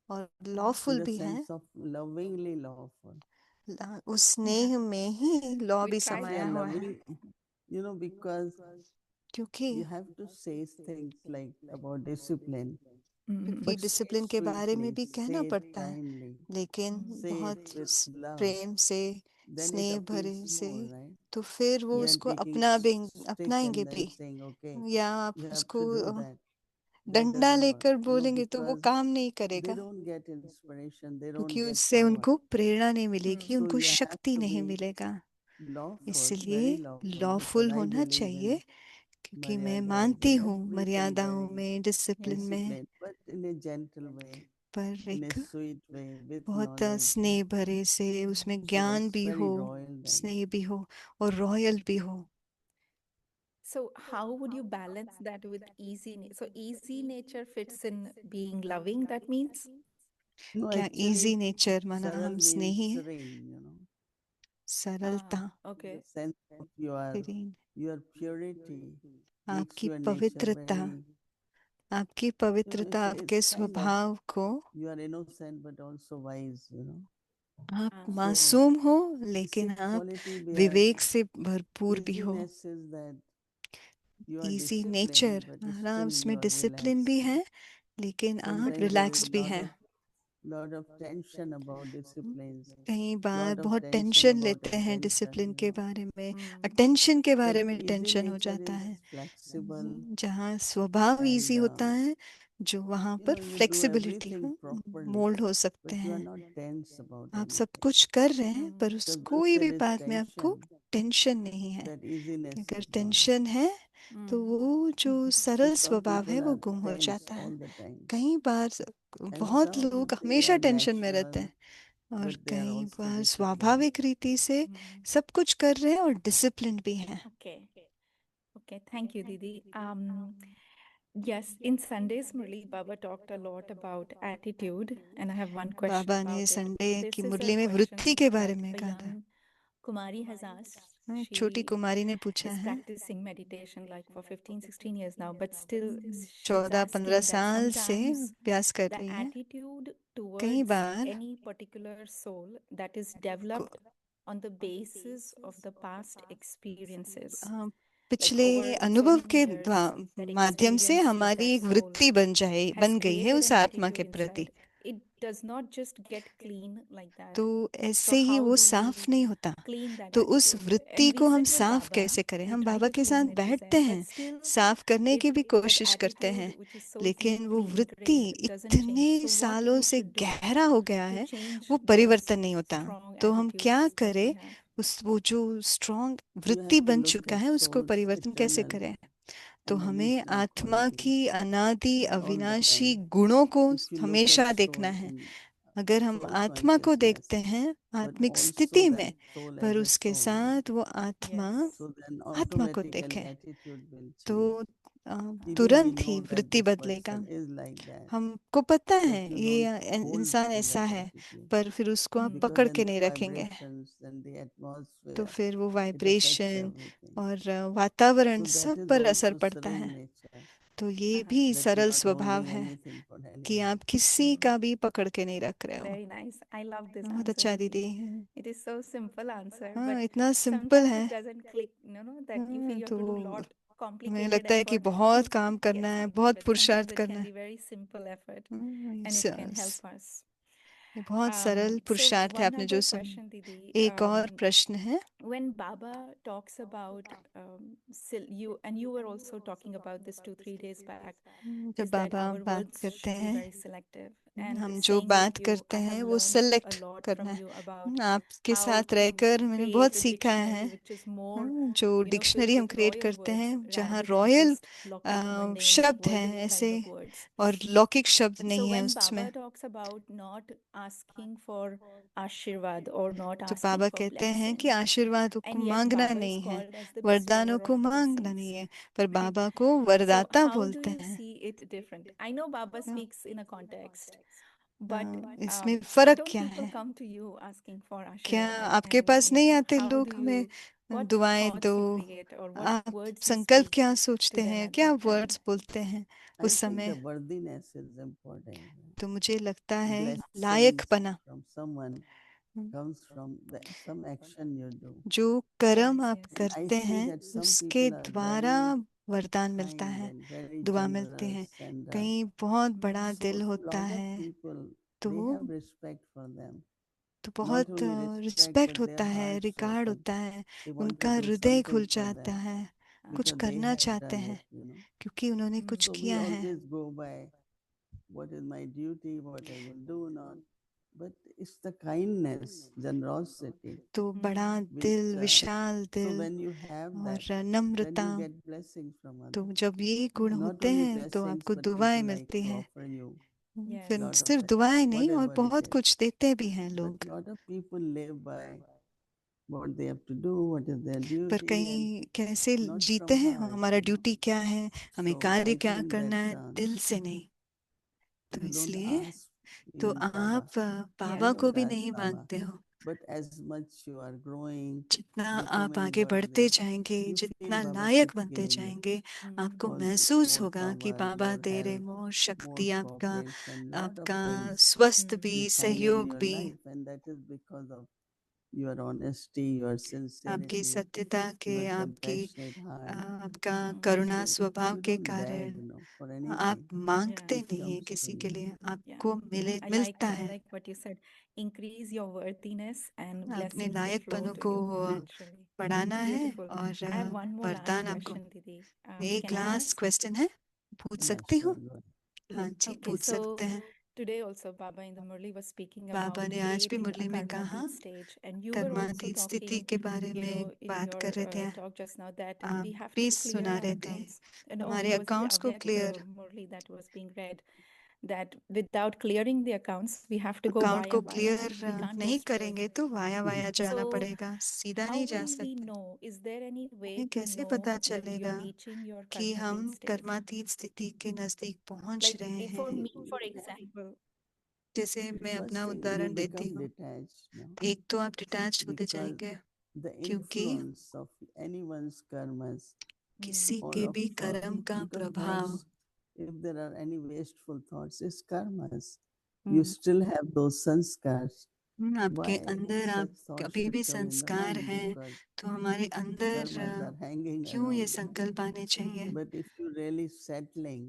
और in लॉफुल the भी हैं, sense of lovingly lawful. उस स्नेह में ही लॉ We भी try समाया Yeah, हुआ है। loving, you know, because क्योंकि you have to say things like about discipline, क्योंकि but say डिसिप्लिन it के बारे में sweetly, भी कहना say it पड़ता है, kindly, लेकिन say बहुत it with love. प्रेम से, Then it स्नेह भरे appeals से, more, right? तो फिर वो Than उसको taking stick अपनाएंगे and then भी। saying, okay, या आप you have उसको to do that. That डंडा doesn't work. लेकर You know, बोलेंगे तो वो because काम नहीं they करेगा, don't get inspiration, they don't क्योंकि get उससे power. उनको प्रेरणा नहीं मिलेगी, So उनको you have शक्ति to नहीं be मिलेगा। lawful, इसलिए very lawful, lawful because I होना believe चाहिए, in क्योंकि मैं maryadas मानती and हूँ everything मर्यादाओं very में, डिसिप्लिन में, disciplined, but in a gentle way, पर in a एक sweet way, with बहुत knowledge. स्नेह भरे से, उसमें So ज्ञान that's भी very हो, royal then. स्नेह भी हो और रॉयल भी हो। So how would you balance that with easy? So easy nature fits in being loving, that means? No, क्या actually, इजी नेचर माना saral हम means स्नेही हैं, serene, you know, सरलता, Okay. the sense of serene, your purity makes आपकी your nature पवित्रता, very, आपकी you know, पवित्रता आपके it's kind of, स्वभाव को, you are innocent but also wise, you know. आप Ah. So मासूम हो लेकिन basic आप quality where विवेक से भरपूर भी हो। easiness is that you are easy disciplined, nature, but आप still उसमें you are डिसिप्लिन भी relaxed. है लेकिन आप Sometimes there रिलैक्स्ड is भी lot हैं। of tension about disciplines, कई बार lot of बहुत tension टेंशन about लेते हैं attention, डिसिप्लिन you के know. बारे में, Mm. अटेंशन के But बारे में easy टेंशन हो nature जाता is है। flexible जहाँ स्वभाव इजी and होता है, जो वहाँ you पर know, you do flexibility everything properly, mould हो सकते but you are हैं। not tense about आप सब anything. कुछ कर रहे हैं पर Because उस once कोई there भी is बात में आपको tension, टेंशन नहीं है। that easiness अगर is gone. टेंशन है तो Mm. वो जो सरल Some स्वभाव है people वो are गुम हो tense जाता है। all the time, कई बार and बहुत some लोग they हमेशा are टेंशन में रहते natural, हैं, और but they are कई also बार disciplined. स्वाभाविक रीति से सब कुछ कर रहे हैं और डिसिप्लिन भी हैं। Okay. Okay. Thank you, Didi. Yes, in Sunday's Murli, Baba talked a lot about attitude, and I have one question बाबा ने about it. संडे This की is a मुरली में question वृत्ति के बारे that में a कहा था। young Kumari has asked. छोटी She कुमारी ने पूछा is है, practicing meditation like for 15, 16 years now, but still she's 14-15 asking that साल से sometimes अभ्यास कर the रही है। attitude कई towards bar any particular soul that is developed on the basis of the past experiences. Like पिछले over so अनुभव many के years, that माध्यम से experiences हमारी that एक soul वृत्ति बन has गई है created उस an आत्मा के attitude प्रति। inside. It does not just get clean like that. तो So ऐसे ही how वो do साफ we नहीं होता। clean that तो उस attitude? वृत्ति And we को हम sit with साफ Baba, कैसे करें? we हम try बाबा to के साथ clean it, we बैठते said, हैं, but still साफ करने की भी that कोशिश करते हैं, attitude which is so लेकिन वो deeply वृत्ति ingrained doesn't इतने change. So what सालों we से should do गहरा हो गया to है, change वो those परिवर्तन नहीं होता। strong तो हम क्या attitudes that we करें? have? वो जो स्ट्रॉन्ग You have वृत्ति to बन look चुका at है उसको soul's परिवर्तन कैसे eternal करें? तो and हमें ancient आत्मा qualities की अनादि all the अविनाशी time. गुणों को If you look हमेशा at देखना soul है। in अगर हम soul आत्मा को देखते consciousness, हैं but आत्मिक also स्थिति that में, soul पर as a उसके soul, साथ वो आत्मा Yes. so then आत्मा को automatically देखें, attitude will तो change. Even we तुरंत ही know that वृत्ति this बदलेगा। person is like that, हमको पता है but you ये don't hold इंसान to ऐसा that है, attitude पर फिर उसको आप because पकड़ then के the नहीं रखेंगे। vibrations and the तो atmosphere फिर वो it affects वाइब्रेशन everything. और वातावरण So that सब is पर असर also पड़ता serene है। nature, तो ये Uh-huh. भी that you सरल are स्वभाव holding है anything for कि anyone. आप किसी का भी पकड़ के नहीं रख रहे हो। Very nice. I love this बहुत answer, अच्छा Didi. दीदी। It is so simple answer, हाँ, but इतना सिंपल sometimes है। it doesn't click, that you feel हाँ, you have तो to do lot हमें complicated लगता है कि effort बहुत to काम करना get है, something, बहुत but sometimes पुरुषार्थ it करना can है। be very simple effort हाँ, and it can help us. ये बहुत सरल So पुरुषार्थ है one आपने जो other सुन। question, Didi. एक और प्रश्न है। When Baba talks about you were also talking about this 2-3 days back, जब is that बाबा our बात words करते should be हैं, very selective. And हम जो staying बात with you, करते I हैं have वो learned a सेलेक्ट lot करना from है। you about आपके how साथ to रहकर मैंने बहुत create a सीखा है। dictionary which is more, जो filled डिक्शनरी हम with क्रिएट royal करते words हैं जहाँ rather than royal just lockic, mundane, शब्द हैं worldly ऐसे, kind of words. और लौकिक शब्द So नहीं है when उसमें। Baba talks about not asking for Ashirvad or not तो asking बाबा for कहते हैं कि blessing, आशीर्वादों को and yet मांगना Baba is नहीं है, called as the वरदानों bestower को of मांगना blessings, नहीं है, पर right? बाबा को So वरदाता how do बोलते you हैं। see it different? I know Baba speaks in a context, but इसमें फर्क don't क्या people है? come to you asking for क्या Ashirvad? आपके And पास नहीं आते how लोग do हमें you, what दुआएं thoughts दो? you create or what आप words you संकल्प speak क्या to सोचते them हैं, at क्या that time? वर्ड्स बोलते हैं I उस think the समय? worthiness is important. तो मुझे लगता है Blessings लायकपना, from someone comes from some action you do. जो कर्म Yes, आप yes. I करते see हैं that some उसके people are द्वारा very वरदान मिलता kind है, and very दुआ मिलती है। generous and कहीं बहुत बड़ा so दिल होता lot of है, people तो they have respect for them. तो Not बहुत only respect respect but their होता है, hearts रिगार्ड open. होता है, They want to उनका do हृदय something खुल for जाता them है, कुछ because they करना have चाहते done हैं it, क्योंकि उन्होंने कुछ So we किया है। always go by what is my duty, what I will do not. But it's the kindness, generosity. तो बड़ा which, दिल, विशाल so दिल when you have that, और then Namrata, you get blessings from तो others. जब ये गुण Not होते only हैं तो blessings, आपको but दुआएं people like मिलती to हैं। offer you फिर lot of सिर्फ दुआएं नहीं और whatever it बहुत is. कुछ देते भी हैं But लोग। lot of people live by what they have to do, what is their पर duty, कहीं and कैसे not जीते from हैं, heart, हमारा ड्यूटी क्या है, हमें So कार्य I क्या think करना that है, दिल से नहीं। तो you don't इसलिए ask तो even Baba. आप बाबा You को don't भी ask नहीं Baba. मांगते हो। But as much you are growing, जितना आप becoming आगे बढ़ते worthy, जाएंगे, you जितना feel Baba लायक keeps बनते giving you जाएंगे, आपको more, महसूस more होगा कि power, बाबा more दे रहे, health, मोर more शक्ति, आपका cooperation, lot of आपका things स्वस्थ भी, you find in सहयोग your भी, life, and that is because of your honesty, your आपकी sincerity, सत्यता के, your आपकी compassionate heart. आपका करुणा So स्वभाव you के don't कारण beg, for आप anything. मांगते It नहीं है comes किसी to के you. लिए, आपको मिलता है। I like what you said. Increase your worthiness and अपने blessings will flow लायकपनों to को you naturally. बढ़ाना है Beautiful. और I have one more last वरदान आपको। question, Didi. एक Can I last ask? Question है, पूछ Yeah, सकती sure, हूँ? go ahead. हाँ जी, Okay, पूछ so सकते हैं। today also Baba in the Murli was speaking Baba about ने आज भी creating a मुरली में कहा, karmatit stage, and you were also कर्मातीत स्थिति talking, के बारे में in बात your कर रहे थे। talk just now that आप we have भी to clear सुना our रहे थे, accounts. And हमारे he was very अकाउंट्स को aware clear, Murli that was being read, that without clearing the accounts, we have to go account को via. Clear We can't नहीं just करेंगे तो via via जाना So पड़ेगा, सीधा how नहीं जा will we सकते। know? Is there any way हमें to कैसे know पता that you're चलेगा reaching your कि हम karmatit stage? कर्मातीत स्थिति के नजदीक पहुंच Like रहे for हैं? me, for example, जैसे मैं First अपना thing, you उदाहरण देती become हूँ। detached now एक तो आप डिटैच होते because जाएंगे the क्योंकि influence of anyone's karmas किसी or के of भी कर्म का because प्रभाव, thoughts, if there are any wasteful thoughts, it's karmas. You still have those sanskars. आपके Why अंदर such आप thoughts कभी should भी come in the संस्कार mind? हैं, Because तो हमारे अंदर karmas are hanging क्यों ये around. संकल्प आने चाहिए? But if you really settling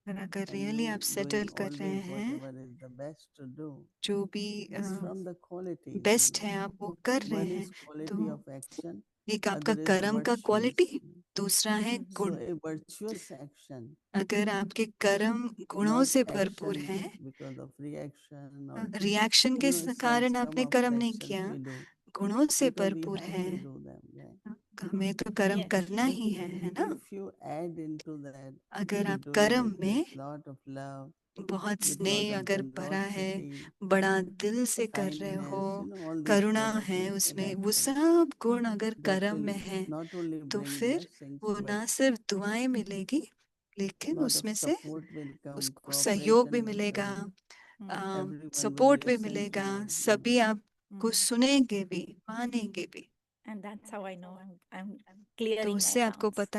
और अगर and रियली you आप doing सेटल कर रहे always हैं, whatever is the best to do, जो भी it's from the qualities. Best है आप वो कर रहे One हैं, is तो quality of action, एक आपका other is कर्म का क्वालिटी, virtues. दूसरा है So गुण। a virtuous action, अगर आपके कर्म गुणों not से भरपूर action हैं, because of reaction or reaction के कारण some आपने of कर्म नहीं actions किया, we do. गुणों से because we भरपूर have है, to do them, right? हमें तो कर्म Yes. करना ही है ना? If you add into that, अगर you're आप doing कर्म it में with lot of love, बहुत with lot स्नेह of अगर भरा है, generosity, बड़ा दिल से कर रहे हो, kindness, all these करुणा है qualities that उसमें, have वो come, सब गुण अगर that कर्म will में है, not only तो bring फिर blessings, वो but ना सिर्फ दुआएं मिलेगी, लेकिन lot of उसमें से support will come, उसको सहयोग भी cooperation will मिलेगा, come, everyone will support be भी essential मिलेगा, of you. सभी आपको सुनेंगे भी, मानेंगे भी। And that's how I know I'm तो clearing my उससे आपको accounts.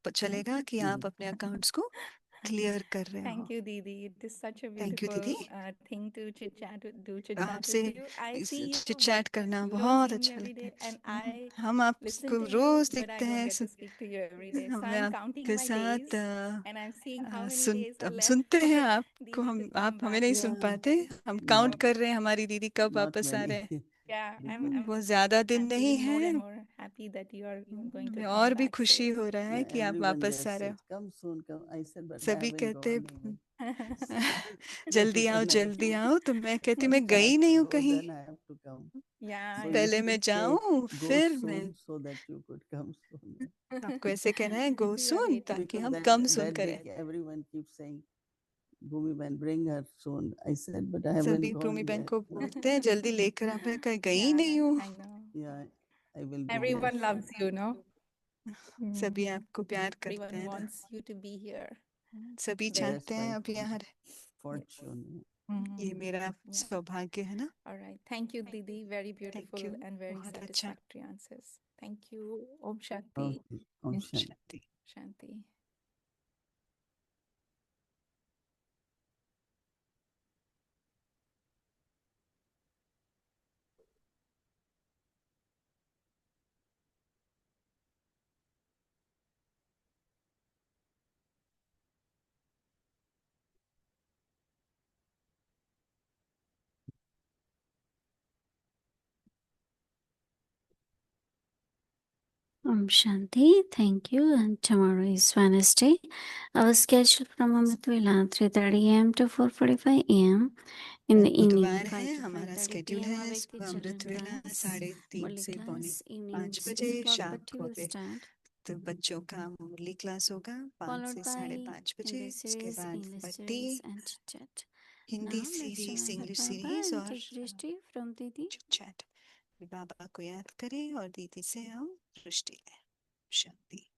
पता चलेगा कि आप अपने अकाउंट्स को क्लियर कर रहे हो। Thank you, Didi. It is such a thank you beautiful दीदी, thing to chit chat with आपसे you. I see you, chit but chat करना you don't बहुत see me अच्छा every लगता day, and है। I हम listen आपको to you, rose but I दिखते don't हैं, get to speak to you every day. So हमें I'm counting आपके my साथ days, and I'm seeing how many days are हम left सुनते हैं for आपको, Didi हम to come आप हमें back नहीं to सुन Yeah, पाते, हम not काउंट कर रहे हैं हमारी दीदी कब not वापस आ रहे हैं। many. Yeah, because बहुत ज्यादा दिन नहीं feeling more है, and more happy that you are going to हमें come और भी back खुशी soon. हो रहा है yeah, कि आप everyone वापस just आ रहे says, हो। come soon, come. I said, but I सभी haven't कहते gone even. जल्दी आओ When जल्दी आओ, तो मैं कहती मैं first I गई have नहीं to हूँ go, कहीं, then I have to come. Yeah, So you पहले मैं should say, जाऊं go फिर मैं। soon so that you could come soon. आपको ऐसे कहना है गो we are सुन, waiting. ताकि Because हम that, कम सुन that करें। day everyone keeps saying, Bhumi Ben, bring her soon. I said, but I सभी haven't भूमि gone बहन yet. को बोलते हैं जल्दी लेकर आ, मैं कहीं गई Yeah, नहीं हूँ। I know. Yeah, I will be there Everyone loves soon. you, no? सभी आपको प्यार करते Everyone हैं, wants you to be here. सभी There. चाहते That's हैं my अब यहाँ रहे। fortune. ये मेरा Yeah. सौभाग्य है ना। All right. Thank you, Didi. Very beautiful you. and very बहुत अच्छा। satisfactory answers. Thank you. Om Shanti. Okay. Om Shanti. Shanti. Shanti. Om Shanti, thank you. And tomorrow is Wednesday. Our schedule from Amritvela 3:30 a.m. to 4:45 a.m. in the evening. बुधवार 5 है, to हमारा 5:30 schedule p.m. है, Awake सुबह with Amrit children वेला class, 3:30 Murli से पौने class, evening 5 6 बजे, o'clock शाम 30 को will फिर start. तो बच्चों का मुरली क्लास होगा 5 Followed से by 5:30 बजे, Hindi उसके series, बाद English बट्टी, series, and chit chat. Hindi Now let's series, remember English Baba series and और take Drishti from Didi. Chit chat. बाबा को याद करें और दीदी से हम दृष्टि लें। शांति।